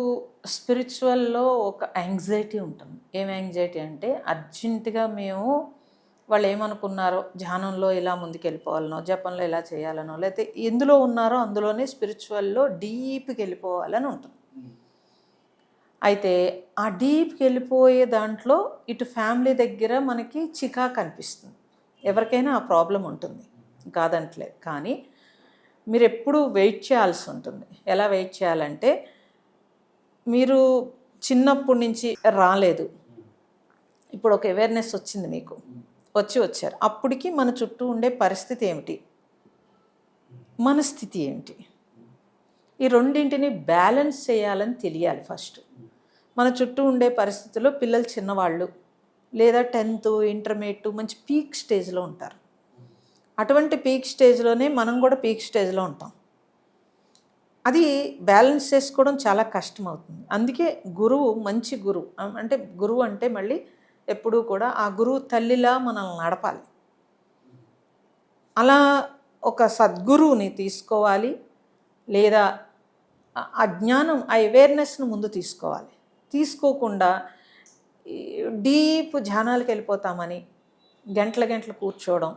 స్పిరిచువల్లో ఒక యాంగ్జైటీ ఉంటుంది. ఏం యాంగ్జైటీ అంటే, అర్జెంటుగా మేము వాళ్ళు ఏమనుకున్నారో, ధ్యానంలో ఇలా ముందుకెళ్ళిపోవాలనో, జపంలో ఇలా చేయాలనో, లేకపోతే ఎందులో ఉన్నారో అందులోనే స్పిరిచువల్లో డీప్కి వెళ్ళిపోవాలని ఉంటుంది. అయితే ఆ డీప్కి వెళ్ళిపోయే దాంట్లో ఇటు ఫ్యామిలీ దగ్గర మనకి చికాకు అనిపిస్తుంది. ఎవరికైనా ఆ ప్రాబ్లం ఉంటుంది, కాదంటలేదు. కానీ మీరు ఎప్పుడు వెయిట్ చేయాల్సి ఉంటుంది. ఎలా వెయిట్ చేయాలంటే, మీరు చిన్నప్పటి నుంచి రాలేదు, ఇప్పుడు ఒక అవేర్నెస్ వచ్చింది, మీకు వచ్చారు. అప్పటికి మన చుట్టూ ఉండే పరిస్థితి ఏమిటి, మన స్థితి ఏమిటి, ఈ రెండింటిని బ్యాలెన్స్ చేయాలని తెలియాలి ఫస్ట్. మన చుట్టూ ఉండే పరిస్థితుల్లో పిల్లలు చిన్నవాళ్ళు, లేదా 10th ఇంటర్మీడియట్ మంచి పీక్ స్టేజ్లో ఉంటారు. అటువంటి పీక్ స్టేజ్లోనే మనం కూడా పీక్ స్టేజ్లో ఉంటాం. అది బ్యాలెన్స్ చేసుకోవడం చాలా కష్టం అవుతుంది. అందుకే గురువు, మంచి గురువు అంటే, గురువు అంటే మళ్ళీ ఎప్పుడూ కూడా ఆ గురువు తల్లిలా మనల్ని నడపాలి. అలా ఒక సద్గురువుని తీసుకోవాలి, లేదా ఆ జ్ఞానం, ఆ అవేర్నెస్ను ముందు తీసుకోవాలి. తీసుకోకుండా డీప్ ధ్యానాలకు వెళ్ళిపోతామని గంటల గంటలు కూర్చోవడం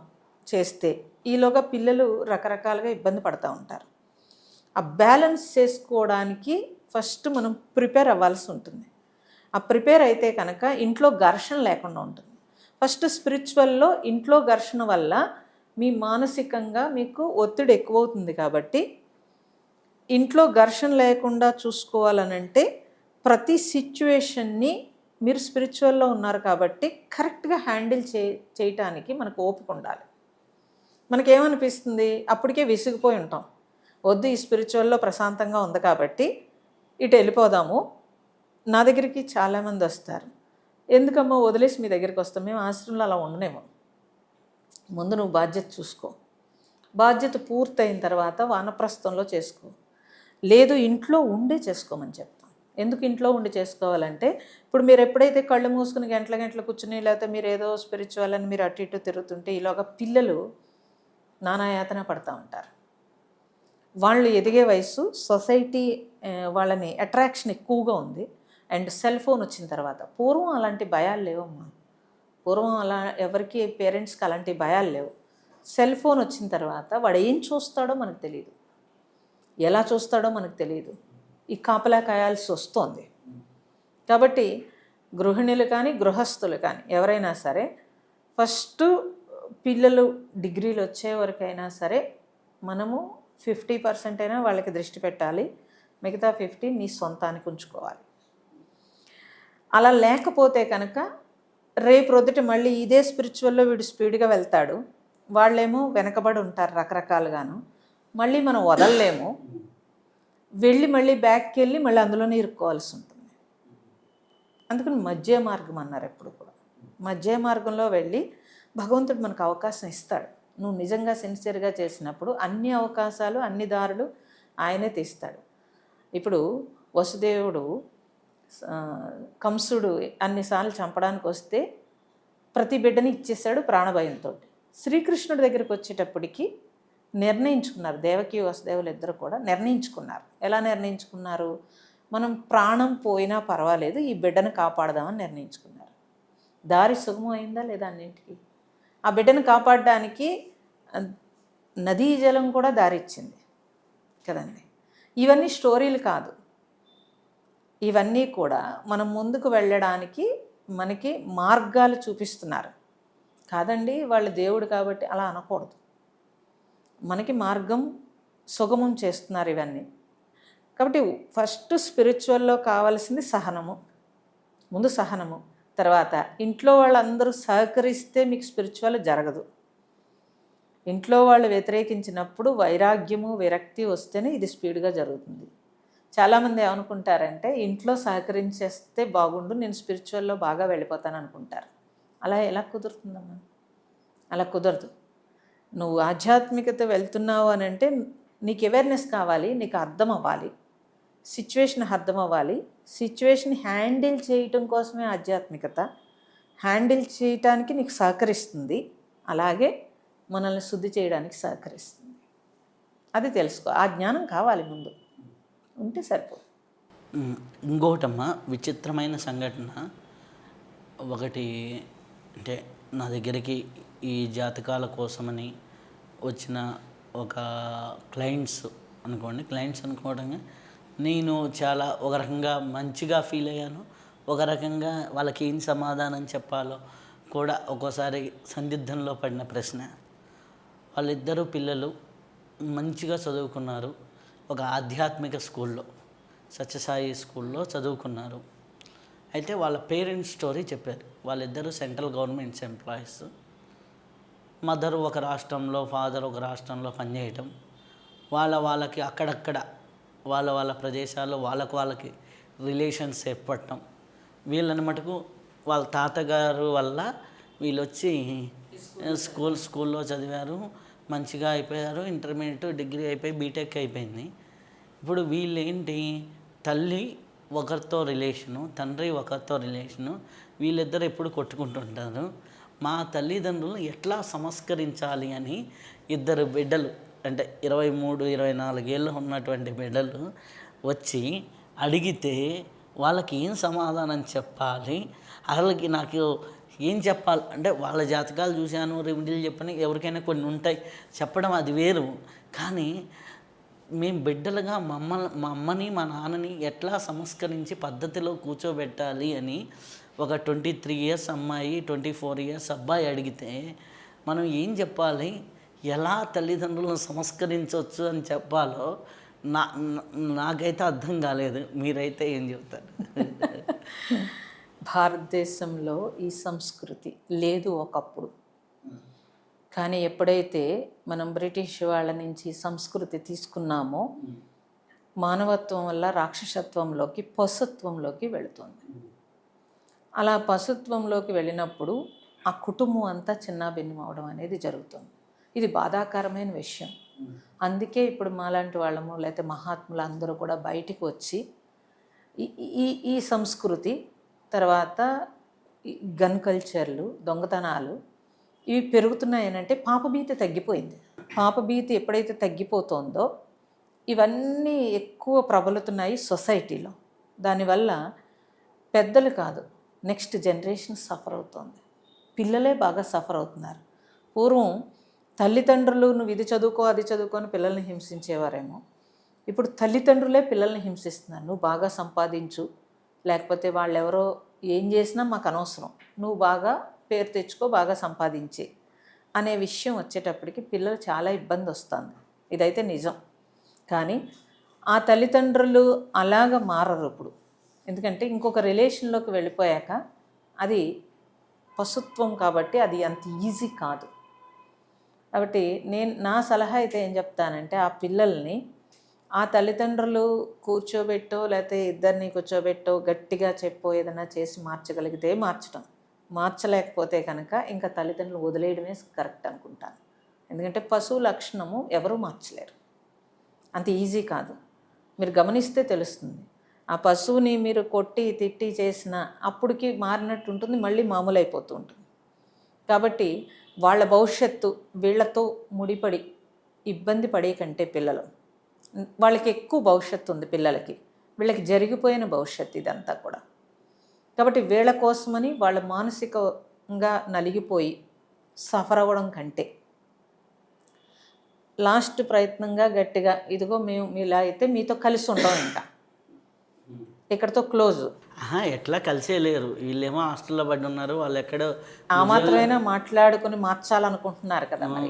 చేస్తే ఈలోగా పిల్లలు రకరకాలుగా ఇబ్బంది పడుతూ ఉంటారు. ఆ బ్యాలెన్స్ చేసుకోవడానికి ఫస్ట్ మనం ప్రిపేర్ అవ్వాల్సి ఉంటుంది. ఆ ప్రిపేర్ అయితే కనుక ఇంట్లో ఘర్షణ లేకుండా ఉంటుంది. ఫస్ట్ స్పిరిచువల్లో ఇంట్లో ఘర్షణ వల్ల మీ మానసికంగా మీకు ఒత్తిడి ఎక్కువవుతుంది. కాబట్టి ఇంట్లో ఘర్షణ లేకుండా చూసుకోవాలనంటే ప్రతి సిచ్యువేషన్ని మీరు స్పిరిచువల్లో ఉన్నారు కాబట్టి కరెక్ట్గా హ్యాండిల్ చేయటానికి మనకు ఓపిక ఉండాలి. మనకేమనిపిస్తుంది, అప్పటికే విసిగిపోయి ఉంటాం, వద్దు ఈ స్పిరిచువల్లో ప్రశాంతంగా ఉంది కాబట్టి ఇటు వెళ్ళిపోదాము. నా దగ్గరికి చాలామంది వస్తారు, ఎందుకమ్మా వదిలేసి మీ దగ్గరికి వస్తాం, మేము ఆశ్రమంలో అలా ఉండనేమో, ముందు నువ్వు బాధ్యత చూసుకో, బాధ్యత పూర్తయిన తర్వాత వానప్రస్థంలో చేసుకో, లేదు ఇంట్లో ఉండే చేసుకోమని చెప్తాం. ఎందుకు ఇంట్లో ఉండి చేసుకోవాలంటే ఇప్పుడు మీరు ఎప్పుడైతే కళ్ళు మూసుకుని గంటల గంటలు కూర్చుని, లేకపోతే మీరు ఏదో స్పిరిచువల్ అని మీరు అటు ఇటు తిరుగుతుంటే ఈలోగా పిల్లలు నానాయాతన పడుతూ ఉంటారు. వాళ్ళు ఎదిగే వయసు, సొసైటీ వాళ్ళని అట్రాక్షన్ ఎక్కువగా ఉంది. అండ్ సెల్ ఫోన్ వచ్చిన తర్వాత, పూర్వం అలాంటి భయాలు లేవమ్మా. పూర్వం అలా ఎవరికి పేరెంట్స్కి అలాంటి భయాలు లేవు. సెల్ ఫోన్ వచ్చిన తర్వాత వాడు ఏం చూస్తాడో మనకు తెలియదు, ఎలా చూస్తాడో మనకు తెలియదు. ఈ కాపలా కాయాల్సి వస్తుంది. కాబట్టి గృహిణులు కానీ గృహస్థులు కానీ ఎవరైనా సరే ఫస్ట్ పిల్లలు డిగ్రీలు వచ్చే వరకైనా సరే మనము 50% అయినా వాళ్ళకి దృష్టి పెట్టాలి, మిగతా 50 నీ సొంతానికి ఉంచుకోవాలి. అలా లేకపోతే కనుక రేపు రొద్దుట మళ్ళీ ఇదే స్పిరిచువల్లో వీడు స్పీడ్గా వెళ్తాడు, వాళ్ళేమో వెనకబడి ఉంటారు రకరకాలుగాను, మళ్ళీ మనం వదలలేము, వెళ్ళి మళ్ళీ బ్యాక్కి వెళ్ళి మళ్ళీ అందులోనే ఇరుక్కోవాల్సి ఉంటుంది. అందుకని మధ్య మార్గం అన్నారు ఎప్పుడు కూడా. మధ్య మార్గంలో వెళ్ళి భగవంతుడు మనకు అవకాశం ఇస్తాడు. నువ్వు నిజంగా సిన్సియర్గా చేసినప్పుడు అన్ని అవకాశాలు, అన్ని దారులు ఆయనే తీస్తాడు. ఇప్పుడు వసుదేవుడు కంసుడు అన్నిసార్లు చంపడానికి వస్తే ప్రతి బిడ్డని ఇచ్చేశాడు ప్రాణభయంతో. శ్రీకృష్ణుడి దగ్గరికి వచ్చేటప్పటికి నిర్ణయించుకున్నారు, దేవకి వసుదేవులు ఇద్దరు కూడా నిర్ణయించుకున్నారు. ఎలా నిర్ణయించుకున్నారు? మనం ప్రాణం పోయినా పర్వాలేదు, ఈ బిడ్డను కాపాడదామని నిర్ణయించుకున్నారు. దారి సుగమం అయిందా లేదా అన్నింటికి? ఆ బిడ్డను కాపాడడానికి నదీ జలం కూడా దారిచ్చింది కదండి. ఇవన్నీ స్టోరీలు కాదు, ఇవన్నీ కూడా మనం ముందుకు వెళ్ళడానికి మనకి మార్గాలు చూపిస్తున్నారు. కాదండి వాళ్ళు దేవుడు కాబట్టి అలా అనకూడదు, మనకి మార్గం సుగమం చేస్తున్నారు ఇవన్నీ. కాబట్టి ఫస్ట్ స్పిరిచువల్లో కావాల్సింది సహనము, ముందు సహనము, తర్వాత ఇంట్లో వాళ్ళందరూ సహకరిస్తే మీకు స్పిరిచువల్ జరగదు. ఇంట్లో వాళ్ళు వ్యతిరేకించినప్పుడు వైరాగ్యము, విరక్తి వస్తేనే ఇది స్పీడ్గా జరుగుతుంది. చాలామంది ఏమనుకుంటారంటే ఇంట్లో సహకరించేస్తే బాగుండు, నేను స్పిరిచువల్లో బాగా వెళ్ళిపోతాను అనుకుంటారు. అలా ఎలా కుదురుతుందమ్మా? అలా కుదరదు. నువ్వు ఆధ్యాత్మికత వెళ్తున్నావు అని అంటే నీకు అవేర్నెస్ కావాలి, నీకు అర్థం అవ్వాలి, సిచ్యువేషన్ అర్థం అవ్వాలి. సిచ్యువేషన్ హ్యాండిల్ చేయటం కోసమే ఆధ్యాత్మికత, హ్యాండిల్ చేయటానికి నీకు సహకరిస్తుంది, అలాగే మనల్ని శుద్ధి చేయడానికి సహకరిస్తుంది. అది తెలుసుకో, ఆ జ్ఞానం కావాలి ముందు, ఉంటే సరిపోదు. ఇంకొకటమ్మా విచిత్రమైన సంఘటన ఒకటి, అంటే నా దగ్గరికి ఈ జాతకాల కోసమని వచ్చిన ఒక క్లయింట్స్ అనుకోవడంగా నేను చాలా ఒక రకంగా మంచిగా ఫీల్ అయ్యాను, ఒక రకంగా వాళ్ళకి ఏం సమాధానం చెప్పాలో కూడా ఒక్కోసారి సందిగ్ధంలో పడిన ప్రశ్న. వాళ్ళిద్దరూ పిల్లలు మంచిగా చదువుకున్నారు, ఒక ఆధ్యాత్మిక స్కూల్లో, సత్యసాయి స్కూల్లో చదువుకున్నారు. అయితే వాళ్ళ పేరెంట్స్ స్టోరీ చెప్పారు. వాళ్ళిద్దరూ సెంట్రల్ గవర్నమెంట్స్ ఎంప్లాయీస్. మదర్ ఒక రాష్ట్రంలో, ఫాదర్ ఒక రాష్ట్రంలో పనిచేయటం, వాళ్ళకి అక్కడక్కడ వాళ్ళ ప్రదేశాల్లో వాళ్ళకి రిలేషన్స్ ఏర్పడటం. వీళ్ళని మటుకు వాళ్ళ తాతగారు వల్ల వీళ్ళు వచ్చి స్కూల్లో చదివారు, మంచిగా అయిపోయారు, ఇంటర్మీడియట్, డిగ్రీ అయిపోయి బీటెక్ అయిపోయింది. ఇప్పుడు వీళ్ళేంటి, తల్లి ఒకరితో రిలేషను, తండ్రి ఒకరితో రిలేషను, వీళ్ళిద్దరు ఎప్పుడు కొట్టుకుంటుంటారు. మా తల్లిదండ్రులను ఎట్లా సంస్కరించాలి అని ఇద్దరు బిడ్డలు అంటే 23-24 ఏళ్ళు ఉన్నటువంటి బిడ్డలు వచ్చి అడిగితే వాళ్ళకి ఏం సమాధానం చెప్పాలి, వాళ్ళకి నాకు ఏం చెప్పాలి అంటే వాళ్ళ జాతకాలు చూశాను, రెమెడీలు చెప్పని ఎవరికైనా కొన్ని ఉంటాయి చెప్పడం అది వేరు. కానీ మేము బిడ్డలుగా మా అమ్మని మా నాన్నని ఎట్లా సంస్కరించి పద్ధతిలో కూర్చోబెట్టాలి అని ఒక 23 ఇయర్స్ అమ్మాయి 24 ఇయర్స్ అబ్బాయి అడిగితే మనం ఏం చెప్పాలి, ఎలా తల్లిదండ్రులను సంస్కరించవచ్చు అని చెప్పాలో నాకైతే అర్థం కాలేదు. మీరైతే ఏం చెప్తారు? భారతదేశంలో ఈ సంస్కృతి లేదు ఒకప్పుడు. కానీ ఎప్పుడైతే మనం బ్రిటిష్ వాళ్ళ నుంచి సంస్కృతి తీసుకున్నామో మానవత్వం వల్ల రాక్షసత్వంలోకి పశుత్వంలోకి వెళుతుంది. అలా పశుత్వంలోకి వెళ్ళినప్పుడు ఆ కుటుంబం అంతా చిన్నాభిన్నం అవడం అనేది జరుగుతుంది. ఇది బాధాకరమైన విషయం. అందుకే ఇప్పుడు మాలాంటి వాళ్ళము లేకపోతే మహాత్ములు అందరూ కూడా బయటికి వచ్చి ఈ ఈ సంస్కృతి తర్వాత గన్ కల్చర్లు, దొంగతనాలు ఇవి పెరుగుతున్నాయనంటే పాపభీతి తగ్గిపోయింది. పాపభీతి ఎప్పుడైతే తగ్గిపోతుందో ఇవన్నీ ఎక్కువ ప్రబలుతున్నాయి సొసైటీలో. దానివల్ల పెద్దలు కాదు, నెక్స్ట్ జనరేషన్ సఫర్ అవుతుంది. పిల్లలే బాగా సఫర్ అవుతున్నారు. పూర్వం తల్లిదండ్రులు నువ్వు ఇది చదువుకో అది చదువుకో అని పిల్లల్ని హింసించేవారేమో, ఇప్పుడు తల్లిదండ్రులే పిల్లల్ని హింసిస్తున్నారు. నువ్వు బాగా సంపాదించు, లేకపోతే వాళ్ళెవరో ఏం చేసినా మాకు అనవసరం, నువ్వు బాగా పేరు తెచ్చుకో, బాగా సంపాదించి అనే విషయం వచ్చేటప్పటికి పిల్లలు చాలా ఇబ్బంది వస్తుంది. ఇదైతే నిజం. కానీ ఆ తల్లిదండ్రులు అలాగ మారరు ఇప్పుడు. ఎందుకంటే ఇంకొక రిలేషన్లోకి వెళ్ళిపోయాక అది పశుత్వం కాబట్టి అది అంత ఈజీ కాదు. కాబట్టి నా సలహా అయితే ఏం చెప్తానంటే ఆ పిల్లల్ని ఆ తల్లిదండ్రులు కూర్చోబెట్టో లేకపోతే ఇద్దరిని కూర్చోబెట్టో గట్టిగా చెప్పో ఏదైనా చేసి మార్చగలిగితే మార్చడం, మార్చలేకపోతే కనుక ఇంకా తల్లిదండ్రులు వదిలేయడమే కరెక్ట్ అనుకుంటాను. ఎందుకంటే పశువు లక్షణము ఎవరూ మార్చలేరు, అంత ఈజీ కాదు. మీరు గమనిస్తే తెలుస్తుంది. ఆ పశువుని మీరు కొట్టి తిట్టి చేసిన అప్పటికి మారినట్టు ఉంటుంది, మళ్ళీ మామూలు అయిపోతూ ఉంటుంది. కాబట్టి వాళ్ళ భవిష్యత్తు వీళ్ళతో ముడిపడి ఇబ్బంది పడే కంటే పిల్లలు వాళ్ళకి ఎక్కువ భవిష్యత్తు ఉంది. పిల్లలకి వీళ్ళకి జరిగిపోయిన భవిష్యత్తు ఇదంతా కూడా. కాబట్టి వీళ్ళ కోసమని వాళ్ళ మానసికంగా నలిగిపోయి సఫర్ అవ్వడం కంటే లాస్ట్ ప్రయత్నంగా గట్టిగా ఇదిగో మేము ఇలా అయితే మీతో కలిసి ఉంటాం, ఇంకా ఇక్కడతో క్లోజ్. ఎట్లా కలిసే లేరు, వీళ్ళేమో హాస్టల్లో పడి ఉన్నారు, వాళ్ళు ఎక్కడో ఆ మాత్రమైనా మాట్లాడుకొని మార్చాలనుకుంటున్నారు కదా. మరి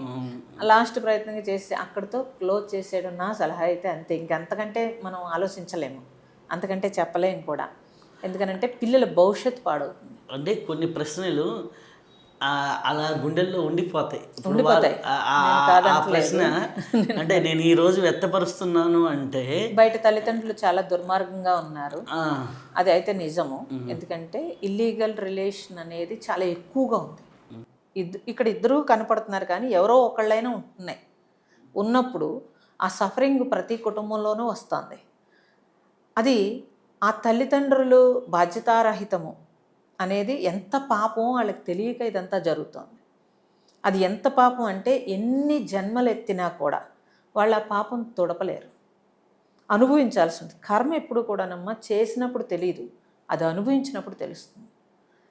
లాస్ట్ ప్రయత్నంగా చేసి అక్కడితో క్లోజ్ చేసేయడం నా సలహా అయితే అంతే. ఇంకంతకంటే మనం ఆలోచించలేము, అంతకంటే చెప్పలేము కూడా. ఎందుకనంటే పిల్లల భవిష్యత్తు పాడవుతుంది. అంటే కొన్ని ప్రశ్నలు అలా గుండెల్లో ఉండిపోతాయి. ఆ ప్రశ్న అంటే నేను ఈరోజు వ్యక్తపరుస్తున్నాను అంటే బయట తల్లిదండ్రులు చాలా దుర్మార్గంగా ఉన్నారు, అది అయితే నిజము. ఎందుకంటే ఇల్లీగల్ రిలేషన్ అనేది చాలా ఎక్కువగా ఉంది. ఇక్కడ ఇద్దరూ కనపడుతున్నారు కానీ ఎవరో ఒకళ్ళైనా ఉంటున్నాయి. ఉన్నప్పుడు ఆ సఫరింగ్ ప్రతి కుటుంబంలోనూ వస్తుంది. అది ఆ తల్లిదండ్రులు బాధ్యతారహితము అనేది ఎంత పాపం వాళ్ళకి తెలియక ఇదంతా జరుగుతుంది. అది ఎంత పాపం అంటే ఎన్ని జన్మలు ఎత్తినా కూడా వాళ్ళు ఆ పాపం తుడపలేరు, అనుభవించాల్సి ఉంటుంది. కర్మ ఎప్పుడు కూడానమ్మా చేసినప్పుడు తెలియదు, అది అనుభవించినప్పుడు తెలుస్తుంది.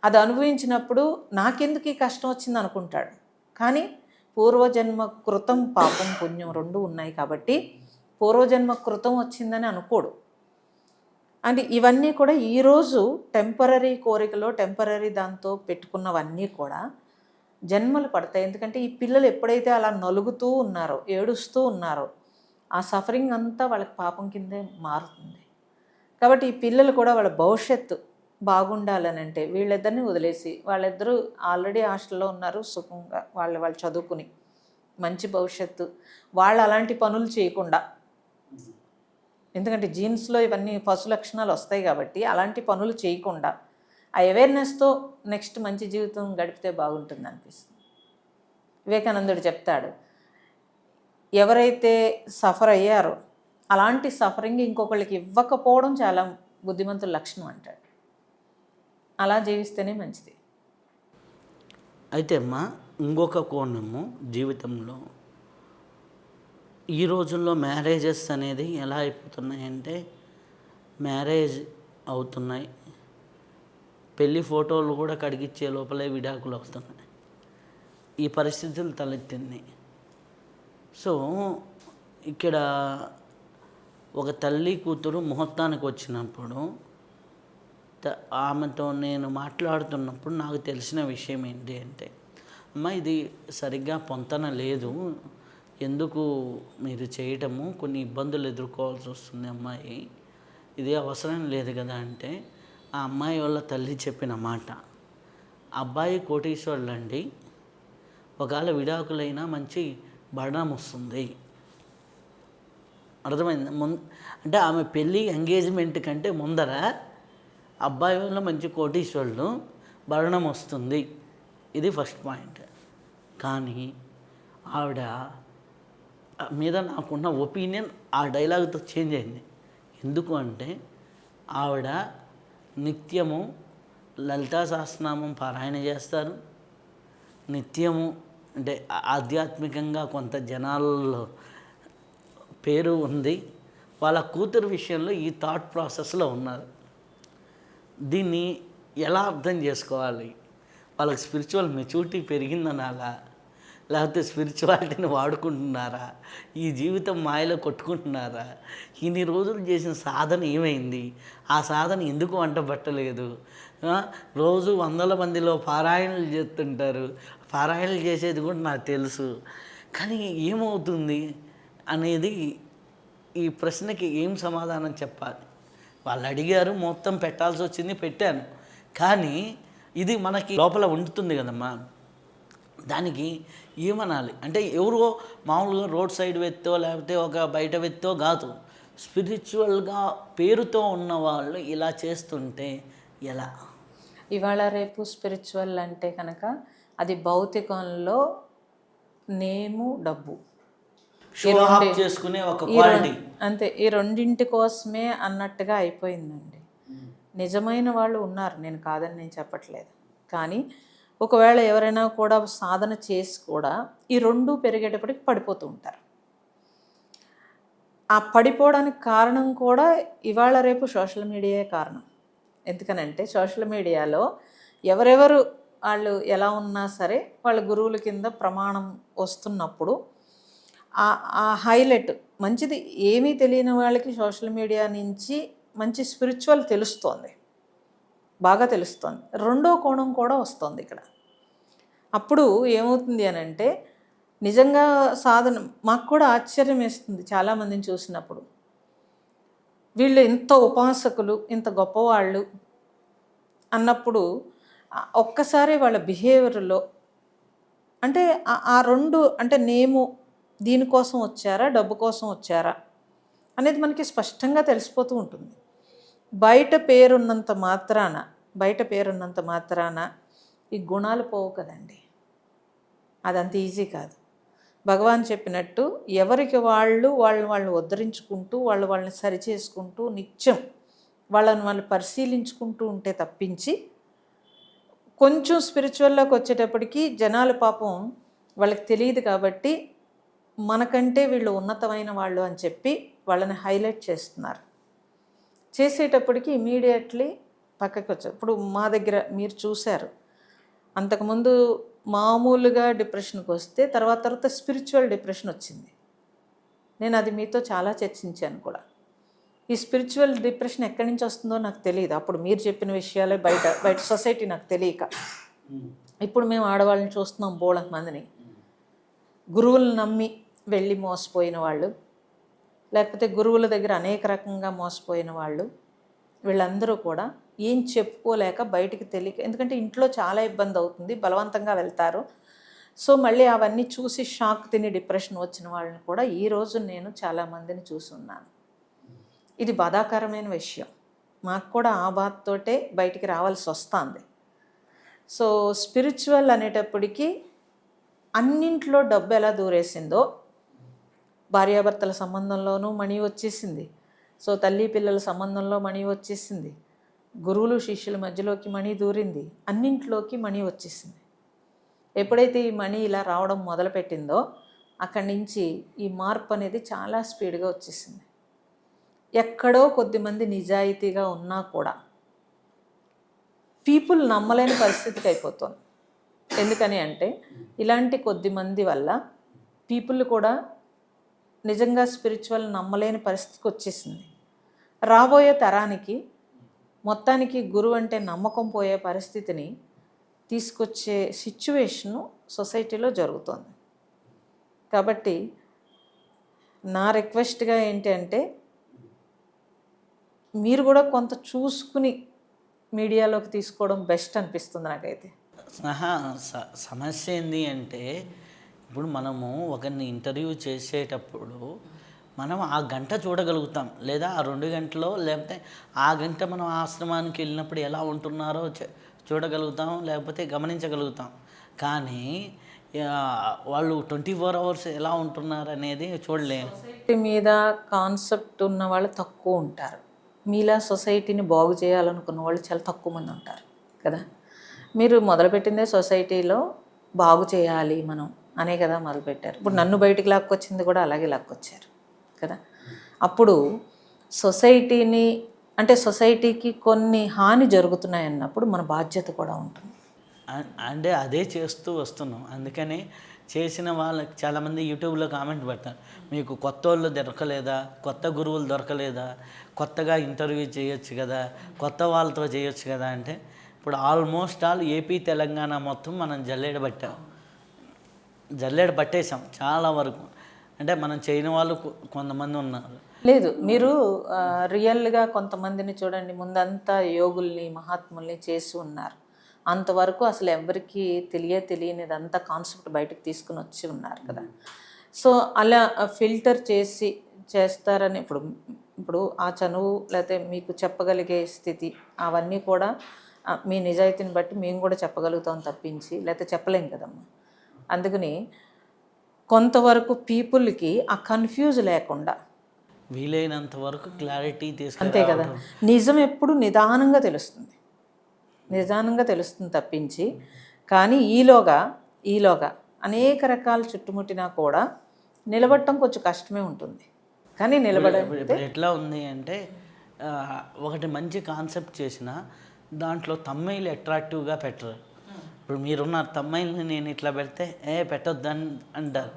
అది అనుభవించినప్పుడు నాకెందుకు ఈ కష్టం వచ్చింది అనుకుంటాడు. కానీ పూర్వజన్మ కృతం పాపం పుణ్యం రెండు ఉన్నాయి కాబట్టి పూర్వజన్మ కృతం వచ్చిందని అనుకోడు. అంటే ఇవన్నీ కూడా ఈరోజు టెంపరీ కోరికలో టెంపరీ దాంతో పెట్టుకున్నవన్నీ కూడా జన్మలు పడతాయి. ఎందుకంటే ఈ పిల్లలు ఎప్పుడైతే అలా నలుగుతూ ఉన్నారో, ఏడుస్తూ ఉన్నారో, ఆ సఫరింగ్ అంతా వాళ్ళకి పాపం కిందే మారుతుంది. కాబట్టి ఈ పిల్లలు కూడా వాళ్ళ భవిష్యత్తు బాగుండాలని అంటే వీళ్ళిద్దరిని వదిలేసి, వాళ్ళిద్దరూ ఆల్రెడీ హాస్టల్లో ఉన్నారు, సుఖంగా వాళ్ళు చదువుకుని మంచి భవిష్యత్తు, వాళ్ళు అలాంటి పనులు చేయకుండా, ఎందుకంటే జీన్స్లో ఇవన్నీ పశు లక్షణాలు వస్తాయి కాబట్టి అలాంటి పనులు చేయకుండా ఆ అవేర్నెస్తో నెక్స్ట్ మంచి జీవితం గడిపితే బాగుంటుంది అనిపిస్తుంది. వివేకానందుడు చెప్తాడు, ఎవరైతే సఫర్ అయ్యారో అలాంటి సఫరింగ్ ఇంకొకళ్ళకి ఇవ్వకపోవడం చాలా బుద్ధిమంతుల లక్షణం అంటాడు. అలా జీవిస్తేనే మంచిది. అయితే అమ్మా ఇంకొక కోణము జీవితంలో ఈ రోజుల్లో మ్యారేజెస్ అనేది ఎలా అయిపోతున్నాయంటే మ్యారేజ్ అవుతున్నాయి, పెళ్లి ఫోటోలు కూడా కడిగిచ్చే లోపలే విడాకులు అవుతున్నాయి. ఈ పరిస్థితులు తలెత్తింది. సో ఇక్కడ ఒక తల్లి కూతురు ముహూర్తానికి వచ్చినప్పుడు ఆమెతో నేను మాట్లాడుతున్నప్పుడు నాకు తెలిసిన విషయం ఏంటి అంటే, అమ్మ ఇది సరిగ్గా పొంతన లేదు, ఎందుకు మీరు చేయటము, కొన్ని ఇబ్బందులు ఎదుర్కోవాల్సి వస్తుంది అమ్మాయి, ఇది అవసరం లేదు కదా అంటే, ఆ అమ్మాయి వాళ్ళ తల్లి చెప్పిన మాట, అబ్బాయి కోటీశ్వరులు అండి, ఒకవేళ విడాకులైనా మంచి బరణం వస్తుంది. అర్థమైంది. అంటే ఆమె పెళ్ళి ఎంగేజ్మెంట్ కంటే ముందర అబ్బాయి వల్ల మంచి కోటీశ్వరులు, భరణం వస్తుంది. ఇది ఫస్ట్ పాయింట్. కానీ ఆవిడ మీద నాకున్న ఒపీనియన్ ఆ డైలాగ్తో చేంజ్ అయింది. ఎందుకు అంటే ఆవిడ నిత్యము లలితా సహస్రనామం పారాయణ చేస్తారు, నిత్యము అంటే ఆధ్యాత్మికంగా కొంత జనాల్లో పేరు ఉంది. వాళ్ళ కూతురు విషయంలో ఈ థాట్ ప్రాసెస్లో ఉన్నారు. దీన్ని ఎలా అర్థం చేసుకోవాలి? వాళ్ళకి స్పిరిచువల్ మెచ్యూరిటీ పెరిగిందనాలా, లేకపోతే స్పిరిచువాలిటీని వాడుకుంటున్నారా, ఈ జీవితం మాయలో కొట్టుకుంటున్నారా, ఇన్ని రోజులు చేసిన సాధన ఏమైంది, ఆ సాధన ఎందుకు వంట పట్టలేదు? రోజు వందల మందిలో పారాయణలు చేస్తుంటారు, పారాయణలు చేసేది కూడా నాకు తెలుసు, కానీ ఏమవుతుంది అనేది ఈ ప్రశ్నకి ఏం సమాధానం చెప్పాలి? వాళ్ళు అడిగారు, మొత్తం పెట్టాల్సి వచ్చింది, పెట్టాను. కానీ ఇది మనకి లోపల ఉండుతుంది కదమ్మా, దానికి ఏమనాలి అంటే ఎవరో మామూలుగా రోడ్ సైడ్ వ్యక్తో లేకపోతే ఒక బయట వ్యక్తో కాదు, స్పిరిచువల్గా పేరుతో ఉన్నవాళ్ళు ఇలా చేస్తుంటే ఎలా? ఇవాళ రేపు స్పిరిచువల్ అంటే కనుక అది భౌతికంలో నేము, డబ్బు చేసుకునే ఒక క్వాలిటీ అంతే. ఈ రెండింటి కోసమే అన్నట్టుగా అయిపోయిందండి. నిజమైన వాళ్ళు ఉన్నారు, నేను కాదని నేను చెప్పట్లేదు. కానీ ఒకవేళ ఎవరైనా కూడా సాధన చేసి కూడా ఈ రెండు పెరిగేటప్పటికి పడిపోతూ ఉంటారు. ఆ పడిపోవడానికి కారణం కూడా ఇవాళ రేపు సోషల్ మీడియాయే కారణం. ఎందుకనంటే సోషల్ మీడియాలో ఎవరెవరు వాళ్ళు ఎలా ఉన్నా సరే వాళ్ళ గురువుల కింద ప్రమాణం వస్తున్నప్పుడు ఆ హైలైట్ మంచిది ఏమీ తెలియని వాళ్ళకి సోషల్ మీడియా నుంచి మంచి స్పిరిచువల్ తెలుస్తోంది, బాగా తెలుస్తోంది. రెండో కోణం కూడా వస్తుంది ఇక్కడ. అప్పుడు ఏమవుతుంది అని అంటే నిజంగా సాధన మాకు కూడా ఆశ్చర్యం వేస్తుంది చాలామందిని చూసినప్పుడు. వీళ్ళు ఇంత ఉపాసకులు, ఇంత గొప్పవాళ్ళు అన్నప్పుడు ఒక్కసారి వాళ్ళ బిహేవియర్లో అంటే ఆ రెండు అంటే నేము దీనికోసం వచ్చారా, డబ్బు కోసం వచ్చారా అనేది మనకి స్పష్టంగా తెలిసిపోతూ ఉంటుంది. బయట పేరున్నంత మాత్రాన ఈ గుణాలు పోవు కదండి. అదంత ఈజీ కాదు. భగవాన్ చెప్పినట్టు ఎవరికి వాళ్ళని ఉద్ధరించుకుంటూ వాళ్ళని సరిచేసుకుంటూ నిత్యం వాళ్ళు పరిశీలించుకుంటూ ఉంటే తప్పించి కొంచెం స్పిరిచువల్లోకి వచ్చేటప్పటికి జనాలు పాపం వాళ్ళకి తెలియదు కాబట్టి మనకంటే వీళ్ళు ఉన్నతమైన వాళ్ళు అని చెప్పి వాళ్ళని హైలైట్ చేస్తున్నారు. చేసేటప్పటికి ఇమీడియట్లీ పక్కకి వచ్చారు. ఇప్పుడు మా దగ్గర మీరు చూశారు, అంతకుముందు మామూలుగా డిప్రెషన్కి వస్తే తర్వాత స్పిరిచువల్ డిప్రెషన్ వచ్చింది. నేను అది మీతో చాలా చర్చించాను కూడా. ఈ స్పిరిచువల్ డిప్రెషన్ ఎక్కడి నుంచి వస్తుందో నాకు తెలియదు. అప్పుడు మీరు చెప్పిన విషయాలే బయట సొసైటీ నాకు తెలియక. ఇప్పుడు మేము ఆడవాళ్ళని చూస్తున్నాం బోళంత మందిని. గురువులను నమ్మి వెళ్ళి మోసపోయిన వాళ్ళు, లేకపోతే గురువుల దగ్గర అనేక రకంగా మోసపోయిన వాళ్ళు, వీళ్ళందరూ కూడా ఏం చెప్పుకోలేక బయటికి తెలియక, ఎందుకంటే ఇంట్లో చాలా ఇబ్బంది అవుతుంది, బలవంతంగా వెళ్తారు. సో మళ్ళీ అవన్నీ చూసి షాక్ తిని డిప్రెషన్ వచ్చిన వాళ్ళని కూడా ఈరోజు నేను చాలామందిని చూస్తున్నాను. ఇది బాధాకరమైన విషయం. మాకు కూడా ఆ బాధతోటే బయటికి రావాల్సి వస్తుంది. సో స్పిరిచువల్ అనేటప్పటికీ అన్నింట్లో డబ్బు ఎలా దూరేసిందో, భార్యాభర్తల సంబంధంలోనూ మనీ వచ్చేసింది, సో తల్లి పిల్లల సంబంధంలో మనీ వచ్చేసింది, గురువులు శిష్యుల మధ్యలోకి మనీ దూరింది, అన్నింట్లోకి మనీ వచ్చేసింది. ఎప్పుడైతే ఈ మనీ ఇలా రావడం మొదలుపెట్టిందో అక్కడి నుంచి ఈ మార్పు అనేది చాలా స్పీడ్గా వచ్చేసింది. ఎక్కడో కొద్దిమంది నిజాయితీగా ఉన్నా కూడా పీపుల్ నమ్మలేని పరిస్థితికి అయిపోతుంది. ఎందుకని అంటే ఇలాంటి కొద్దిమంది వల్ల పీపుల్ కూడా నిజంగా స్పిరిచువల్ నమ్మలేని పరిస్థితికి వచ్చేసింది. రాబోయే తరానికి మొత్తానికి గురువు అంటే నమ్మకం పోయే పరిస్థితిని తీసుకొచ్చే సిచ్యువేషను సొసైటీలో జరుగుతుంది. కాబట్టి నా రిక్వెస్ట్గా ఏంటి అంటే మీరు కూడా కొంత చూసుకుని మీడియాలోకి తీసుకోవడం బెస్ట్ అనిపిస్తుంది నాకైతే. సమస్య ఏంది అంటే ఇప్పుడు మనము ఒకరిని ఇంటర్వ్యూ చేసేటప్పుడు మనం ఆ గంట చూడగలుగుతాం, లేదా ఆ 2 గంటలో, లేకపోతే ఆ గంట మనం ఆశ్రమానికి వెళ్ళినప్పుడు ఎలా ఉంటున్నారో చూడగలుగుతాం, లేకపోతే గమనించగలుగుతాం. కానీ వాళ్ళు 24 అవర్స్ ఎలా ఉంటున్నారు అనేది చూడలేము. సొసైటీ మీద కాన్సెప్ట్ ఉన్న వాళ్ళు తక్కువ ఉంటారు. మీలా సొసైటీని బాగు చేయాలనుకున్న వాళ్ళు చాలా తక్కువ మంది ఉంటారు కదా. మీరు మొదలుపెట్టిందే సొసైటీలో బాగు చేయాలి మనం అనే కదా మొదలుపెట్టారు. ఇప్పుడు నన్ను బయటికి లాక్కొచ్చింది కూడా అలాగే లాక్కొచ్చారు కదా. అప్పుడు సొసైటీని అంటే సొసైటీకి కొన్ని హాని జరుగుతున్నాయి అన్నప్పుడు మన బాధ్యత కూడా ఉంటుంది. అంటే అదే చేస్తూ వస్తున్నాం. అందుకని చేసిన వాళ్ళకి చాలామంది యూట్యూబ్లో కామెంట్ పెడతారు, మీకు కొత్త వాళ్ళు దొరకలేదా, కొత్త గురువులు దొరకలేదా, కొత్తగా ఇంటర్వ్యూ చేయొచ్చు కదా, కొత్త వాళ్ళతో చేయొచ్చు కదా. అంటే ఇప్పుడు ఆల్మోస్ట్ ఆల్ ఏపీ తెలంగాణ మొత్తం మనం జల్లెడ పట్టేసాం చాలా వరకు. అంటే మనం చేయని వాళ్ళు కొంతమంది ఉన్నారు. లేదు, మీరు రియల్గా కొంతమందిని చూడండి, ముందంతా యోగుల్ని మహాత్ముల్ని చేసి ఉన్నారు. అంతవరకు అసలు ఎవరికి తెలియనిదంతా కాన్సెప్ట్ బయటకు తీసుకుని వచ్చి ఉన్నారు కదా. సో అలా ఫిల్టర్ చేస్తారని ఇప్పుడు ఆ చనువు లేకపోతే మీకు చెప్పగలిగే స్థితి అవన్నీ కూడా మీ నిజాయితీని బట్టి మేము కూడా చెప్పగలుగుతాం తప్పించి లేకపోతే చెప్పలేం కదమ్మా. అందుకని కొంతవరకు పీపుల్కి ఆ కన్ఫ్యూజ్ లేకుండా వీలైనంత వరకు క్లారిటీ అంతే కదా. నిజం ఎప్పుడు నిదానంగా తెలుస్తుంది తప్పించి, కానీ ఈలోగా అనేక రకాల చుట్టుముట్టినా కూడా నిలబడటం కొంచెం కష్టమే ఉంటుంది. కానీ ఇప్పుడు ఎట్లా ఉంది అంటే ఒకటి మంచి కాన్సెప్ట్ చేసిన దాంట్లో తమ్మైలు అట్రాక్టివ్గా పెట్టరు. ఇప్పుడు మీరున్న తమ్మైల్ని నేను ఇట్లా పెడితే పెట్టొద్దని అంటారు.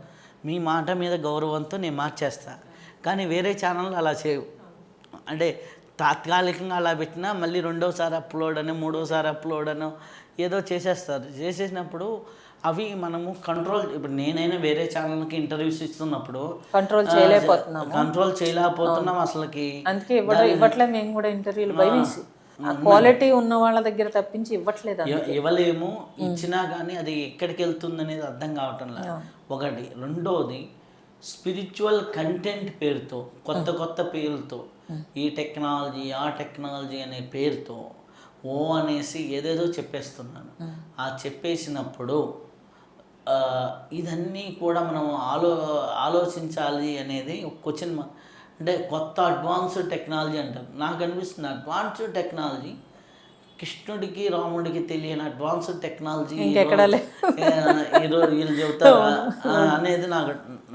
మీ మాట మీద గౌరవంతో నేను మార్చేస్తా. కానీ వేరే ఛానల్ అలా చేయవు. అంటే తాత్కాలికంగా అలా పెట్టినా మళ్ళీ 2వసారి అప్లోడ్ అని 3వసారి అప్లోడ్ అని ఏదో చేసేసినప్పుడు అవి మనము కంట్రోల్. ఇప్పుడు నేనైనా వేరే ఛానల్కి ఇంటర్వ్యూస్ ఇస్తున్నప్పుడు కంట్రోల్ చేయలేకపోతున్నాం అసలుకి. అందుకే ఇవ్వట్లేదు మేము కూడా ఇంటర్వ్యూలు భయమేసి క్వాలిటీ ఉన్న వాళ్ళ దగ్గర తప్పించి ఇవ్వలేము. ఇచ్చినా కానీ అది ఎక్కడికి వెళ్తుంది అనేది అర్థం కావటం లేదు. ఒకటి. రెండోది స్పిరిచువల్ కంటెంట్ పేరుతో కొత్త పేర్లతో ఈ టెక్నాలజీ ఆ టెక్నాలజీ అనే పేరుతో అనేసి ఏదేదో చెప్పేస్తున్నాను. ఆ చెప్పేసినప్పుడు ఇదన్నీ కూడా మనం ఆలోచించాలి అనేది ఒక క్వశ్చన్. అంటే కొత్త అడ్వాన్స్డ్ టెక్నాలజీ అంటారు. నాకు అనిపిస్తుంది అడ్వాన్స్డ్ టెక్నాలజీ కృష్ణుడికి రాముడికి తెలియని అడ్వాన్స్డ్ టెక్నాలజీ ఈరోజు వీళ్ళు చెబుతారా అనేది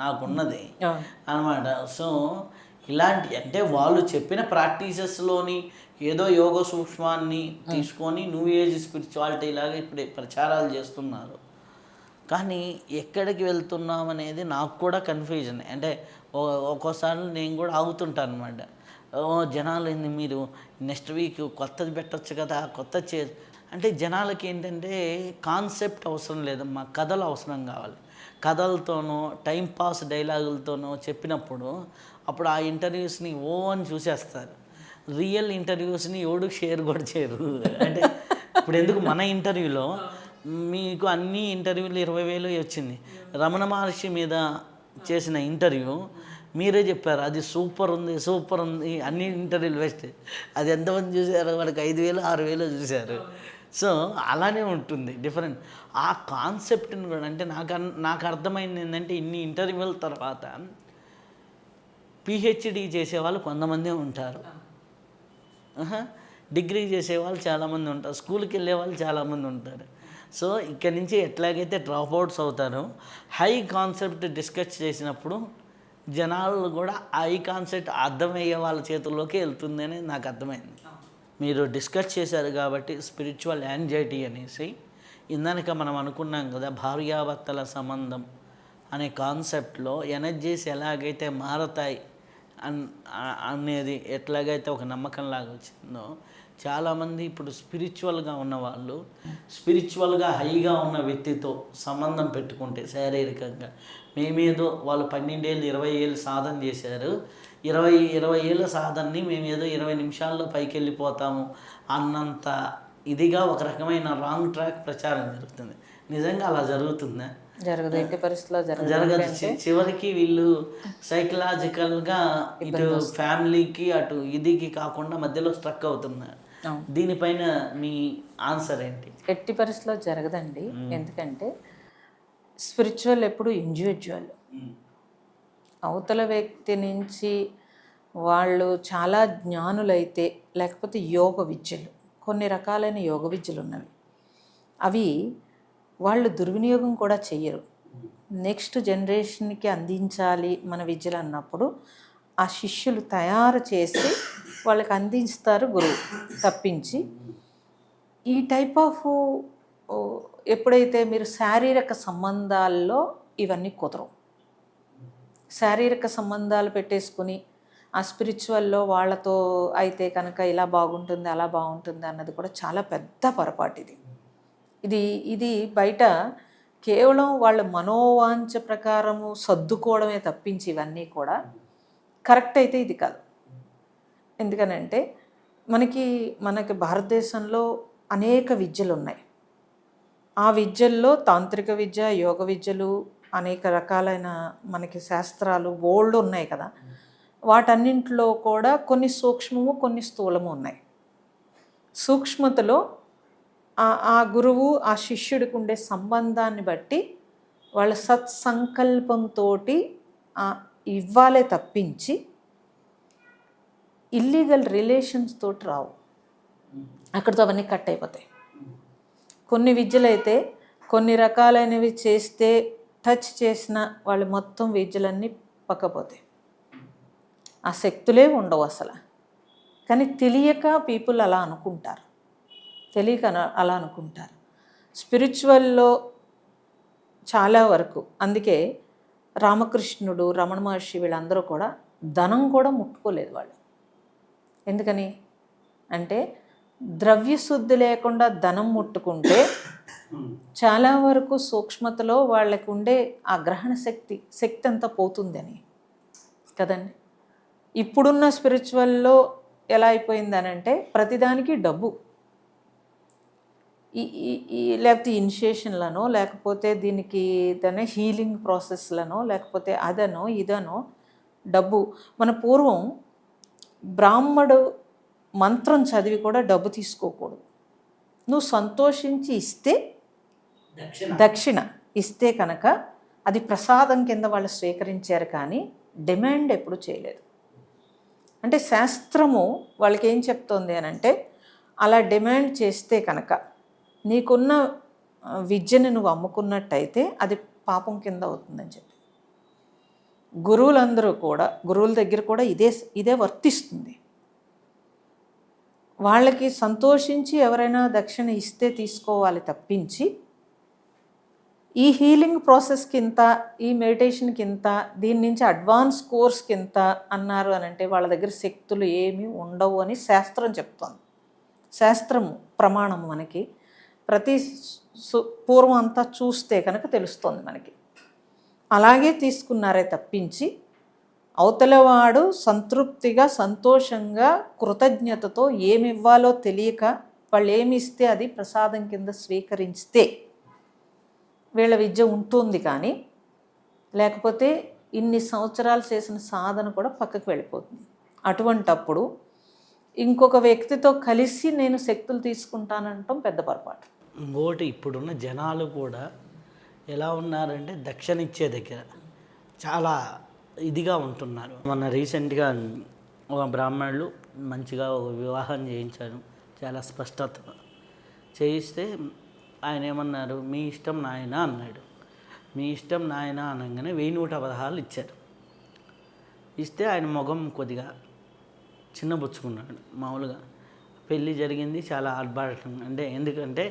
నాకున్నది అన్నమాట. సో ఇలాంటి అంటే వాళ్ళు చెప్పిన ప్రాక్టీసెస్లోని ఏదో యోగ సూక్ష్మాన్ని తీసుకొని న్యూ ఏజ్ స్పిరిచువాలిటీ లాగా ఇప్పుడు ప్రచారాలు చేస్తున్నారు. కానీ ఎక్కడికి వెళ్తున్నాం అనేది నాకు కూడా కన్ఫ్యూజన్. అంటే ఒక్కోసారి నేను కూడా ఆగుతుంటాను అనమాట. జనాలు ఏంది మీరు నెక్స్ట్ వీక్ కొత్తది పెట్టచ్చు కదా, అంటే జనాలకి ఏంటంటే కాన్సెప్ట్ అవసరం లేదమ్మా, కథలు అవసరం కావాలి. కథలతోనో టైంపాస్ డైలాగులతోనో చెప్పినప్పుడు అప్పుడు ఆ ఇంటర్వ్యూస్ని అని చూసేస్తారు. రియల్ ఇంటర్వ్యూస్ని ఎవడు షేర్ కూడా చేయరు. అంటే ఇప్పుడు ఎందుకు మన ఇంటర్వ్యూలో మీకు అన్ని ఇంటర్వ్యూలు 20,000 వచ్చింది. రమణ మహర్షి మీద చేసిన ఇంటర్వ్యూ మీరే చెప్పారు అది సూపర్ ఉంది, అన్ని ఇంటర్వ్యూలు వేస్ట్. అది ఎంతమంది చూసారు? వాడికి 5,000 6,000 చూశారు. సో అలానే ఉంటుంది డిఫరెంట్. ఆ కాన్సెప్ట్ని కూడా అంటే నాకు అర్థమైంది ఏంటంటే ఇన్ని ఇంటర్వ్యూల తర్వాత పిహెచ్డి చేసేవాళ్ళు కొంతమంది ఉంటారు, డిగ్రీ చేసేవాళ్ళు చాలామంది ఉంటారు, స్కూల్కి వెళ్ళే వాళ్ళు చాలామంది ఉంటారు. సో ఇక్కడి నుంచి ఎట్లాగైతే డ్రాప్ అవుట్స్ అవుతారో హై కాన్సెప్ట్ డిస్కస్ చేసినప్పుడు జనాలు కూడా హై కాన్సెప్ట్ అర్థమయ్యే వాళ్ళ చేతుల్లోకి వెళ్తుంది అని నాకు అర్థమైంది. మీరు డిస్కస్ చేశారు కాబట్టి స్పిరిచువల్ యాంగ్జైటీ అనేసి ఇందాక మనం అనుకున్నాం కదా, భార్యాభర్తల సంబంధం అనే కాన్సెప్ట్లో ఎనర్జీస్ ఎలాగైతే మారతాయి అనేది ఎట్లాగైతే ఒక నమ్మకంలాగా వచ్చిందో, చాలామంది ఇప్పుడు స్పిరిచువల్గా ఉన్నవాళ్ళు స్పిరిచువల్గా హైగా ఉన్న వ్యక్తితో సంబంధం పెట్టుకుంటే శారీరకంగా మేమేదో వాళ్ళు 12 ఏళ్ళు 20 ఏళ్ళు సాధన చేశారు, 20 ఏళ్ళ సాధనని మేమేదో 20 నిమిషాల్లో పైకి వెళ్ళిపోతాము అన్నంత ఇదిగా ఒక రకమైన రాంగ్ ట్రాక్ ప్రచారం జరుగుతుంది. నిజంగా అలా జరుగుతుందా? జరగదు, ఎట్టి పరిస్థితిలో జరగదు. చివరికి వీళ్ళు సైకలాజికల్గా ఇటు ఫ్యామిలీకి అటు ఇదికి కాకుండా మధ్యలో స్ట్రక్ అవుతున్నారు. దీనిపైన మీ ఆన్సర్ ఏంటి? ఎట్టి పరిస్థితిలో జరగదండి. ఎందుకంటే స్పిరిచువల్ ఎప్పుడు ఇండివిజువల్. అవతల వ్యక్తి నుంచి వాళ్ళు చాలా జ్ఞానులైతే, లేకపోతే యోగ విద్యలు, కొన్ని రకాలైన యోగ విద్యలు ఉన్నవి, అవి వాళ్ళు దుర్వినియోగం కూడా చెయ్యరు. నెక్స్ట్ జనరేషన్కి అందించాలి మన విద్యలు అన్నప్పుడు ఆ శిష్యులు తయారు చేసి వాళ్ళకి అందిస్తారు గురువు తప్పించి. ఈ టైప్ ఆఫ్ ఎప్పుడైతే మీరు శారీరక సంబంధాల్లో ఇవన్నీ కుదరవు. శారీరక సంబంధాలు పెట్టేసుకుని ఆ స్పిరిచువల్లో వాళ్ళతో అయితే కనుక ఇలా బాగుంటుంది అలా బాగుంటుంది అన్నది కూడా చాలా పెద్ద పొరపాటు. ఇది బయట కేవలం వాళ్ళ మనోవాంఛ ప్రకారము సర్దుకోవడమే తప్పించి ఇవన్నీ కూడా కరెక్ట్ అయితే ఇది కాదు. ఎందుకనంటే మనకి భారతదేశంలో అనేక విద్యలు ఉన్నాయి. ఆ విద్యల్లో తాంత్రిక విద్య, యోగ విద్యలు, అనేక రకాలైన మనకి శాస్త్రాలు ఓల్డ్ ఉన్నాయి కదా. వాటన్నింటిలో కూడా కొన్ని సూక్ష్మము కొన్ని స్థూలము ఉన్నాయి. సూక్ష్మతలో ఆ గురువు ఆ శిష్యుడికి ఉండే సంబంధాన్ని బట్టి వాళ్ళ సత్సంకల్పంతో ఇవ్వాలే తప్పించి ఇల్లీగల్ రిలేషన్స్ తోటి రావు. అక్కడితో అవన్నీ కట్ అయిపోతాయి. కొన్ని విద్యలు అయితే కొన్ని రకాలైనవి చేస్తే టచ్ చేసిన వాళ్ళు మొత్తం విద్యలన్నీ పక్కపోతాయి. ఆ శక్తులే ఉండవు అసలు. కానీ తెలియక పీపుల్ అలా అనుకుంటారు, తెలియక అలా అనుకుంటారు. స్పిరిచువల్లో చాలా వరకు అందుకే రామకృష్ణుడు, రమణ మహర్షి వీళ్ళందరూ కూడా ధనం కూడా ముట్టుకోలేదు వాళ్ళు. ఎందుకని అంటే ద్రవ్యశుద్ధి లేకుండా ధనం ముట్టుకుంటే చాలా వరకు సూక్ష్మతలో వాళ్ళకు ఉండే ఆ గ్రహణ శక్తి అంతా పోతుందని కదండి. ఇప్పుడున్న స్పిరిచువల్లో ఎలా అయిపోయిందని అంటే ప్రతిదానికి డబ్బు, లేకపోతే ఇనిషియేషన్లనో, లేకపోతే దీనికి దాని హీలింగ్ ప్రాసెస్లనో, లేకపోతే అదనో ఇదనో డబ్బు. మన పూర్వం బ్రాహ్మడు మంత్రం చదివి కూడా డబ్బు తీసుకోకూడదు. నువ్వు సంతోషించి ఇస్తే దక్షిణ ఇస్తే కనుక అది ప్రసాదం కింద వాళ్ళు స్వీకరించారు, కానీ డిమాండ్ ఎప్పుడు చేయలేదు. అంటే శాస్త్రము వాళ్ళకి ఏం చెప్తోంది అని అంటే, అలా డిమాండ్ చేస్తే కనుక నీకున్న విద్యను నువ్వు అమ్ముకున్నట్టయితే అది పాపం కింద అవుతుందని చెప్పి గురువులందరూ కూడా, గురువుల దగ్గర కూడా ఇదే వర్తిస్తుంది. వాళ్ళకి సంతోషించి ఎవరైనా దక్షిణ ఇస్తే తీసుకోవాలి తప్పించి ఈ హీలింగ్ ప్రాసెస్కి ఇంత, ఈ మెడిటేషన్కి ఇంత, దీని నుంచి అడ్వాన్స్ కోర్స్కి ఇంత అన్నారు అని అంటే వాళ్ళ దగ్గర శక్తులు ఏమీ ఉండవు అని శాస్త్రం చెప్తోంది. శాస్త్రము ప్రమాణము మనకి పూర్వం అంతా చూస్తే కనుక తెలుస్తుంది మనకి. అలాగే తీసుకున్నారే తప్పించి అవతలవాడు సంతృప్తిగా సంతోషంగా కృతజ్ఞతతో ఏమి ఇవ్వాలో తెలియక వాళ్ళు ఏమి ఇస్తే అది ప్రసాదం కింద స్వీకరిస్తే వీళ్ళ విద్య ఉంటుంది. కానీ లేకపోతే ఇన్ని సంవత్సరాలు చేసిన సాధన కూడా పక్కకు వెళ్ళిపోతుంది. అటువంటప్పుడు ఇంకొక వ్యక్తితో కలిసి నేను శక్తులు తీసుకుంటానంటాం పెద్ద పొరపాటు. ఇంకోటి, ఇప్పుడున్న జనాలు కూడా ఎలా ఉన్నారంటే దక్షిణ ఇచ్చే దగ్గర చాలా ఇదిగా ఉంటున్నారు. మొన్న రీసెంట్గా ఒక బ్రాహ్మణులు మంచిగా ఒక వివాహం చేయించాను, చాలా స్పష్టత చేయిస్తే ఆయన ఏమన్నారు, మీ ఇష్టం నాయన అన్నాడు. మీ ఇష్టం నాయన అనగానే 1116 ఇచ్చారు. ఇస్తే ఆయన ముఖం కొద్దిగా చిన్నబుచ్చుకున్నాడు. మామూలుగా పెళ్ళి జరిగింది చాలా ఆర్భాటంగా. అంటే ఎందుకంటే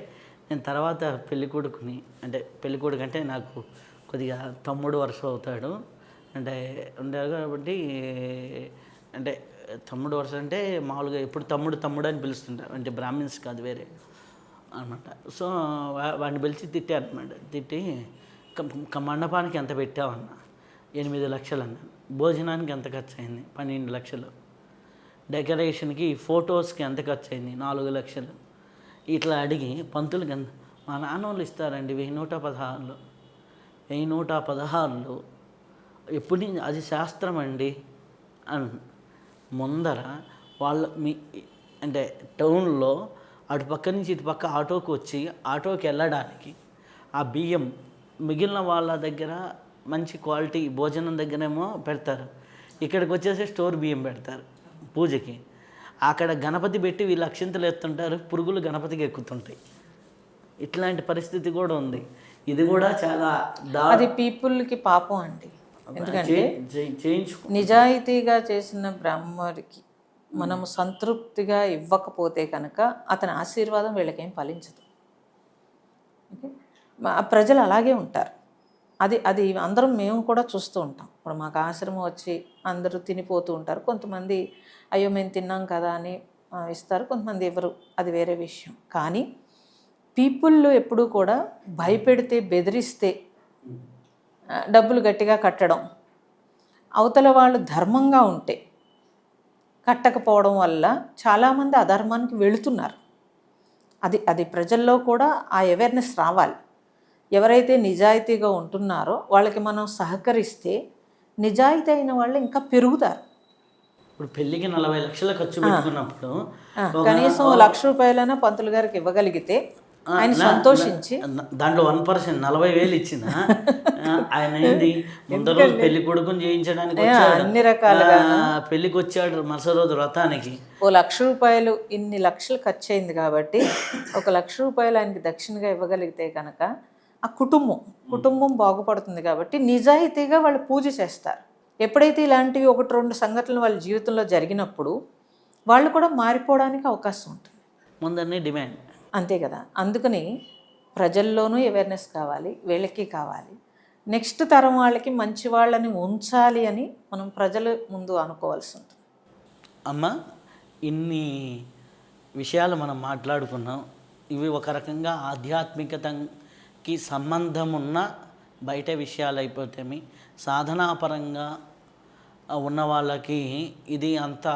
నేను తర్వాత పెళ్ళికొడుకుని, అంటే పెళ్ళికొడుకు అంటే నాకు కొద్దిగా తమ్ముడు వరుస అవుతాడు, అంటే ఉంటారు కాబట్టి, అంటే తమ్ముడు వరుస అంటే మామూలుగా ఎప్పుడు తమ్ముడు తమ్ముడు అని పిలుస్తుంటారు, అంటే బ్రాహ్మిన్స్ కాదు వేరే అనమాట. సో వాడిని పిలిచి తిట్టారు అనమాట. తిట్టి మండపానికి ఎంత పెట్టావన్నా, 8 లక్షలు అన్నాను. భోజనానికి ఎంత ఖర్చు అయింది, 12 లక్షలు. డెకరేషన్కి ఫొటోస్కి ఎంత ఖర్చు అయింది, 4 లక్షలు. ఇట్లా అడిగి పంతులకి ఎంత, మా నాన్న వాళ్ళు ఇస్తారండి 1116లో. 1116లో ఎప్పుడు నుంచి అది శాస్త్రం అండి అని ముందర మీ అంటే టౌన్లో అటుపక్క నుంచి ఇటుపక్క ఆటోకి వచ్చి ఆటోకి వెళ్ళడానికి ఆ బియ్యం మిగిలిన వాళ్ళ దగ్గర మంచి క్వాలిటీ భోజనం దగ్గరేమో పెడతారు, ఇక్కడికి వచ్చేసి స్టోర్ బియ్యం పెడతారు పూజకి. అక్కడ గణపతి పెట్టి వీళ్ళు అక్షింతలు ఎత్తుంటారు, పురుగులు గణపతికి ఎక్కుతుంటాయి. ఇట్లాంటి పరిస్థితి కూడా ఉంది. ఇది కూడా చాలా అది పీపుల్కి పాపం అండి. ఎందుకంటే చేయించు నిజాయితీగా చేసిన బ్రాహ్మడికి మనము సంతృప్తిగా ఇవ్వకపోతే కనుక అతని ఆశీర్వాదం వీళ్ళకేం ఫలించదు. ఓకే, ప్రజలు అలాగే ఉంటారు. అది అది అందరం మేము కూడా చూస్తూ ఉంటాం. ఇప్పుడు మాకు ఆశ్రమం వచ్చి అందరూ తినిపోతూ ఉంటారు. కొంతమంది అయ్యో మేము తిన్నాం కదా అని ఇస్తారు, కొంతమంది ఎవరు, అది వేరే విషయం. కానీ పీపుల్ ఎప్పుడూ కూడా భయపెడితే, బెదిరిస్తే డబ్బులు గట్టిగా కట్టడం, అవతల వాళ్ళు ధర్మంగా ఉంటే కట్టకపోవడం వల్ల చాలామంది అధర్మానికి వెళుతున్నారు. అది అది ప్రజల్లో కూడా ఆ అవేర్నెస్ రావాలి. ఎవరైతే నిజాయితీగా ఉంటున్నారో వాళ్ళకి మనం సహకరిస్తే నిజాయితీ అయిన వాళ్ళు ఇంకా పెరుగుతారు. ఇప్పుడు పెళ్ళికి 40 లక్షలు ఖర్చు పెట్టుకున్నప్పుడు కనీసం ₹1,00,000 పంతులు గారికి ఇవ్వగలిగితే ఆయన సంతోషించి, దాంట్లో 1% 40,000 ఇచ్చిన ఆయన ఏంది ముందు రోజు పెళ్లి కొడుకుని చేయించడానికి వచ్చాడు, అన్ని రకాలుగా పెళ్లికి వచ్చాడు, మరుసటి రోజు వ్రతానికి ₹1,00,000 ఇన్ని లక్షలు ఖర్చు అయింది కాబట్టి ₹1,00,000 ఆయనకి దక్షిణగా ఇవ్వగలిగితే కనుక ఆ కుటుంబం బాగుపడుతుంది. కాబట్టి నిజాయితీగా వాళ్ళు పూజ చేస్తారు. ఎప్పుడైతే ఇలాంటివి 1-2 సంఘటనలు వాళ్ళ జీవితంలో జరిగినప్పుడు వాళ్ళు కూడా మారిపోవడానికి అవకాశం ఉంటుంది. ముందరనే డిమాండ్ అంతే కదా. అందుకని ప్రజల్లోనూ అవేర్నెస్ కావాలి, వీళ్ళకి కావాలి. నెక్స్ట్ తరం వాళ్ళకి మంచి వాళ్ళని ఉంచాలి అని మనం ప్రజల ముందు అనుకోవాల్సి ఉంటుంది. అమ్మ, ఇన్ని విషయాలు మనం మాట్లాడుకున్నాం. ఇవి ఒక రకంగా ఆధ్యాత్మికతకి సంబంధం ఉన్న బయట విషయాలు అయిపోతేమి, సాధనాపరంగా ఉన్న వాళ్ళకి ఇది అంత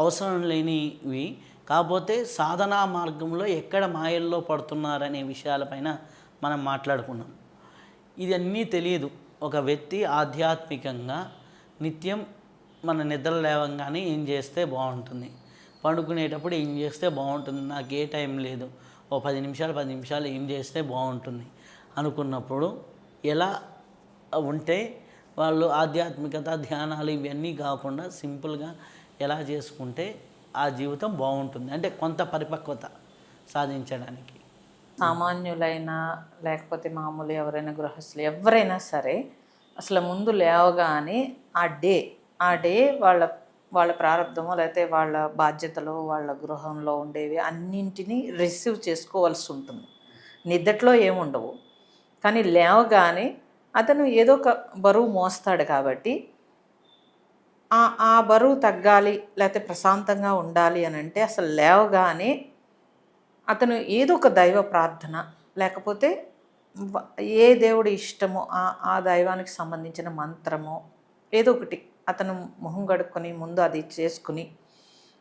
అవసరం లేనివి. కాకపోతే సాధనా మార్గంలో ఎక్కడ మాయల్లో పడుతున్నారనే విషయాలపైన మనం మాట్లాడుకున్నాం. ఇది అన్నీ తెలియదు. ఒక వ్యక్తి ఆధ్యాత్మికంగా నిత్యం మన నిద్ర లేవంగానే ఏం చేస్తే బాగుంటుంది, పండుకునేటప్పుడు ఏం చేస్తే బాగుంటుంది, నాకు ఏ టైం లేదు, ఓ 10 నిమిషాలు ఏం చేస్తే బాగుంటుంది అనుకున్నప్పుడు ఎలా ఉంటే వాళ్ళు ఆధ్యాత్మికత, ధ్యానాలు ఇవన్నీ కాకుండా సింపుల్గా ఎలా చేసుకుంటే ఆ జీవితం బాగుంటుంది, అంటే కొంత పరిపక్వత సాధించడానికి. సామాన్యులైనా లేకపోతే మామూలు ఎవరైనా గృహస్థులు ఎవరైనా సరే అసలు ముందు లేవగానే ఆ డే వాళ్ళ ప్రారంభమో లేకపోతే వాళ్ళ బాధ్యతలు, వాళ్ళ గృహంలో ఉండేవి అన్నింటినీ రిసీవ్ చేసుకోవాల్సి ఉంటుంది. నిద్దట్లో ఏముండవు, కానీ లేవగానే అతను ఏదో ఒక బరువు మోస్తాడు కాబట్టి ఆ బరువు తగ్గాలి లేకపోతే ప్రశాంతంగా ఉండాలి అని అంటే అసలు లేవగానే అతను ఏదో ఒక దైవ ప్రార్థన, లేకపోతే ఏ దేవుడి ఇష్టమో ఆ దైవానికి సంబంధించిన మంత్రమో ఏదో ఒకటి అతను మొహం కడుక్కొని ముందు అది చేసుకుని,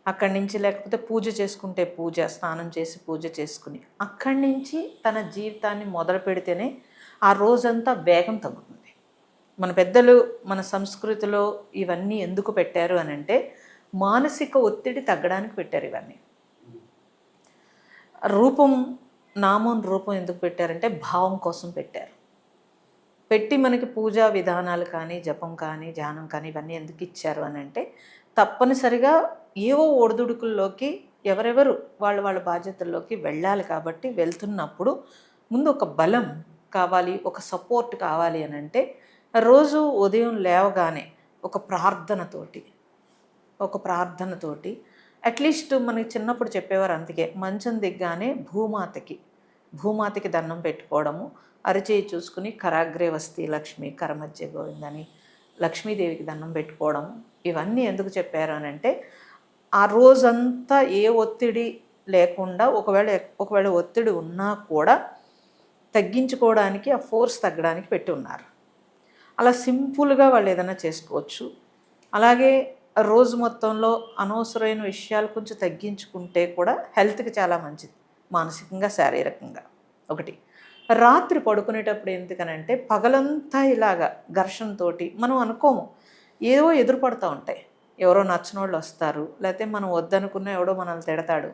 అక్కడి నుంచి లేకపోతే పూజ చేసుకుంటే పూజ, స్నానం చేసి పూజ చేసుకుని అక్కడి నుంచి తన జీవితాన్ని మొదలు పెడితేనే ఆ రోజంతా వేగం తగ్గుతుంది. మన పెద్దలు మన సంస్కృతిలో ఇవన్నీ ఎందుకు పెట్టారు అని అంటే మానసిక ఒత్తిడి తగ్గడానికి పెట్టారు. ఇవన్నీ నామం రూపం ఎందుకు పెట్టారంటే భావం కోసం పెట్టారు. పెట్టి మనకి పూజా విధానాలు కానీ, జపం కానీ, ధ్యానం కానీ ఇవన్నీ ఎందుకు ఇచ్చారు అని అంటే తప్పనిసరిగా ఏవో ఒడిదుడుకుల్లోకి ఎవరెవరు వాళ్ళ బాధ్యతల్లోకి వెళ్ళాలి. కాబట్టి వెళ్తున్నప్పుడు ముందు ఒక బలం కావాలి, ఒక సపోర్ట్ కావాలి అని అంటే రోజు ఉదయం లేవగానే ఒక ప్రార్థనతోటి అట్లీస్ట్ మనకి చిన్నప్పుడు చెప్పేవారు, అందుకే మంచం దిగ్గానే భూమాతకి దండం పెట్టుకోవడము, అరచేయి చూసుకుని కరాగ్రే వస్తి లక్ష్మి కరమధ్య గోవిందని లక్ష్మీదేవికి దండం పెట్టుకోవడం. ఇవన్నీ ఎందుకు చెప్పారు అని అంటే ఆ రోజంతా ఏ ఒత్తిడి లేకుండా, ఒకవేళ ఒత్తిడి ఉన్నా కూడా తగ్గించుకోవడానికి, ఆ ఫోర్స్ తగ్గడానికి పెట్టి ఉన్నారు. అలా సింపుల్గా వాళ్ళు ఏదైనా చేసుకోవచ్చు. అలాగే రోజు మొత్తంలో అనవసరమైన విషయాలు కొంచెం తగ్గించుకుంటే కూడా హెల్త్కి చాలా మంచిది, మానసికంగా శారీరకంగా. ఒకటి, రాత్రి పడుకునేటప్పుడు ఎందుకనంటే పగలంతా ఇలాగా ఘర్షణతో మనం అనుకోము, ఏవో ఎదురుపడుతూ ఉంటాయి. ఎవరో నచ్చిన వాళ్ళు వస్తారు, లేకపోతే మనం వద్దనుకున్న ఎవడో మనల్ని తిడతాడు,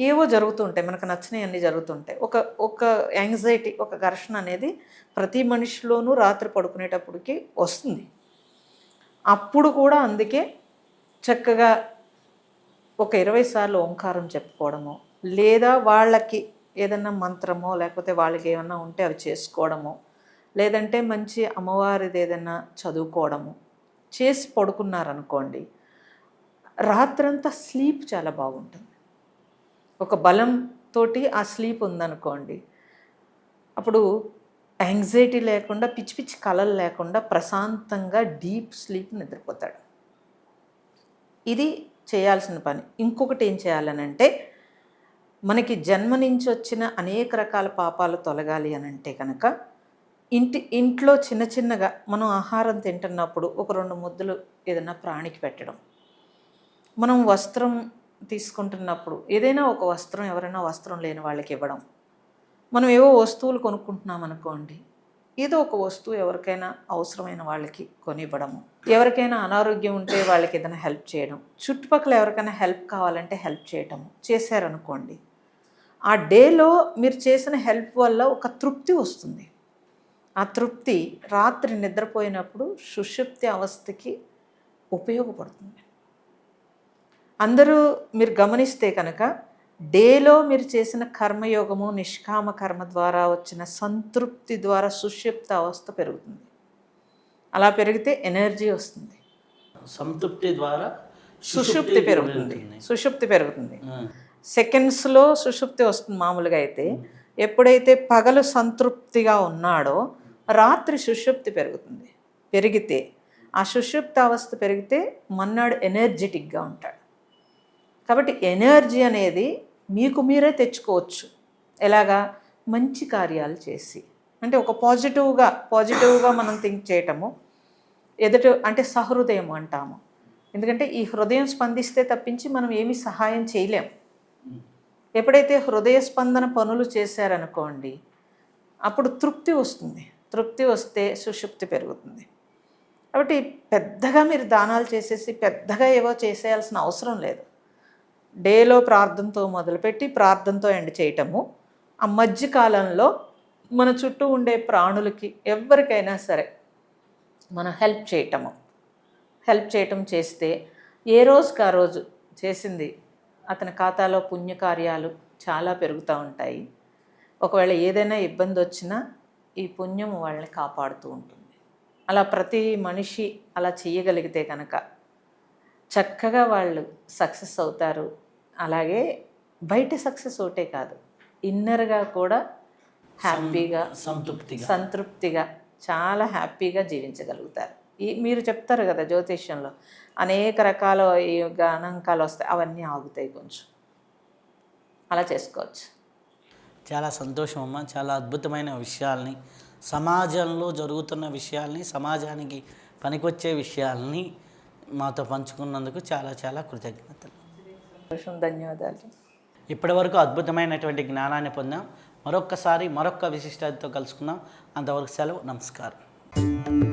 ఏవో జరుగుతూ ఉంటాయి, మనకు నచ్చినవి అన్నీ జరుగుతుంటాయి. ఒక యాంగ్జైటీ, ఒక ఘర్షణ అనేది ప్రతి మనిషిలోనూ రాత్రి పడుకునేటప్పటికి వస్తుంది. అప్పుడు కూడా అందుకే చక్కగా ఒక 20 సార్లు ఓంకారం చెప్పుకోవడము, లేదా వాళ్ళకి ఏదన్నా మంత్రమో లేకపోతే వాళ్ళకి ఏమన్నా ఉంటే అవి చేసుకోవడము, లేదంటే మంచి అమ్మవారిది ఏదన్నా చదువుకోవడము చేసి పడుకున్నారనుకోండి, రాత్రంతా స్లీప్ చాలా బాగుంటుంది. ఒక బలంతో ఆ స్లీప్ ఉందనుకోండి, అప్పుడు యాంగ్జైటీ లేకుండా, పిచ్చి పిచ్చి కలలు లేకుండా ప్రశాంతంగా డీప్ స్లీప్ నిద్రపోతాడు. ఇది చేయాల్సిన పని. ఇంకొకటి ఏం చేయాలనంటే, మనకి జన్మ నుంచి వచ్చిన అనేక రకాల పాపాలు తొలగాలి అని అంటే కనుక ఇంట్లో చిన్నగా మనం ఆహారం తింటున్నప్పుడు ఒక 2 ముద్దలు ఏదైనా ప్రాణికి పెట్టడం, మనం వస్త్రం తీసుకుంటున్నప్పుడు ఏదైనా ఒక వస్త్రం ఎవరైనా వస్త్రం లేని వాళ్ళకి ఇవ్వడం, మనం ఏవో వస్తువులు కొనుక్కుంటున్నాం అనుకోండి, ఏదో ఒక వస్తువు ఎవరికైనా అవసరమైన వాళ్ళకి కొనివ్వడము, ఎవరికైనా అనారోగ్యం ఉంటే వాళ్ళకి ఏదైనా హెల్ప్ చేయడం, చుట్టుపక్కల ఎవరికైనా హెల్ప్ కావాలంటే హెల్ప్ చేయటము చేశారనుకోండి, ఆ డేలో మీరు చేసిన హెల్ప్ వల్ల ఒక తృప్తి వస్తుంది. ఆ తృప్తి రాత్రి నిద్రపోయినప్పుడు సుషుప్తి అవస్థకి ఉపయోగపడుతుంది. అందరూ మీరు గమనిస్తే కనుక డేలో మీరు చేసిన కర్మయోగము, నిష్కామ కర్మ ద్వారా వచ్చిన సంతృప్తి ద్వారా సుషుప్త అవస్థ పెరుగుతుంది. అలా పెరిగితే ఎనర్జీ వస్తుంది, సంతృప్తి ద్వారా సుషుప్తి పెరుగుతుంది. సెకండ్స్లో సుషుప్తి వస్తుంది మామూలుగా అయితే. ఎప్పుడైతే పగలు సంతృప్తిగా ఉన్నాడో రాత్రి సుషుప్తి పెరిగితే ఆ సుషుప్త అవస్థ పెరిగితే మన్నాడు ఎనర్జెటిక్గా ఉంటాడు. కాబట్టి ఎనర్జీ అనేది మీకు మీరే తెచ్చుకోవచ్చు. ఎలాగా? మంచి కార్యాలు చేసి, అంటే ఒక పాజిటివ్గా మనం థింక్ చేయటము, అంటే సహృదయం అంటాము. ఎందుకంటే ఈ హృదయం స్పందిస్తే తప్పించి మనం ఏమీ సహాయం చేయలేం. ఎప్పుడైతే హృదయ స్పందన పనులు చేశారనుకోండి, అప్పుడు తృప్తి వస్తుంది. తృప్తి వస్తే సుషుప్తి పెరుగుతుంది. కాబట్టి పెద్దగా మీరు దానాలు చేసేసి పెద్దగా ఏవో చేసేయాల్సిన అవసరం లేదు. డేలో ప్రార్థనతో మొదలుపెట్టి ప్రార్థనతో ఎండ్ చేయటము, ఆ మధ్యకాలంలో మన చుట్టూ ఉండే ప్రాణులకి ఎవరికైనా సరే మనం హెల్ప్ చేయటం చేస్తే ఏ రోజుకి ఆ రోజు చేసింది అతని ఖాతాలో పుణ్యకార్యాలు చాలా పెరుగుతూ ఉంటాయి. ఒకవేళ ఏదైనా ఇబ్బంది వచ్చినా ఈ పుణ్యం వాళ్ళని కాపాడుతూ ఉంటుంది. అలా ప్రతి మనిషి అలా చేయగలిగితే కనుక చక్కగా వాళ్ళు సక్సెస్ అవుతారు. అలాగే బయట సక్సెస్ ఒకటే కాదు, ఇన్నర్గా కూడా హ్యాపీగా, సంతృప్తిగా చాలా హ్యాపీగా జీవించగలుగుతారు. మీరు చెప్తారు కదా జ్యోతిష్యంలో అనేక రకాల ఈ గణాంకాలు వస్తాయి, అవన్నీ ఆగుతాయి కొంచెం. అలా చేసుకోవచ్చు. చాలా సంతోషం అమ్మ. చాలా అద్భుతమైన విషయాల్ని, సమాజంలో జరుగుతున్న విషయాల్ని, సమాజానికి పనికొచ్చే విషయాల్ని మాతో పంచుకున్నందుకు చాలా చాలా కృతజ్ఞతలు. ధన్యవాదాలు. ఇప్పటి వరకు అద్భుతమైనటువంటి జ్ఞానాన్ని పొందాం. మరొక్క విశిష్టతతో కలుసుకుందాం. అంతవరకు సెలవు. నమస్కారం.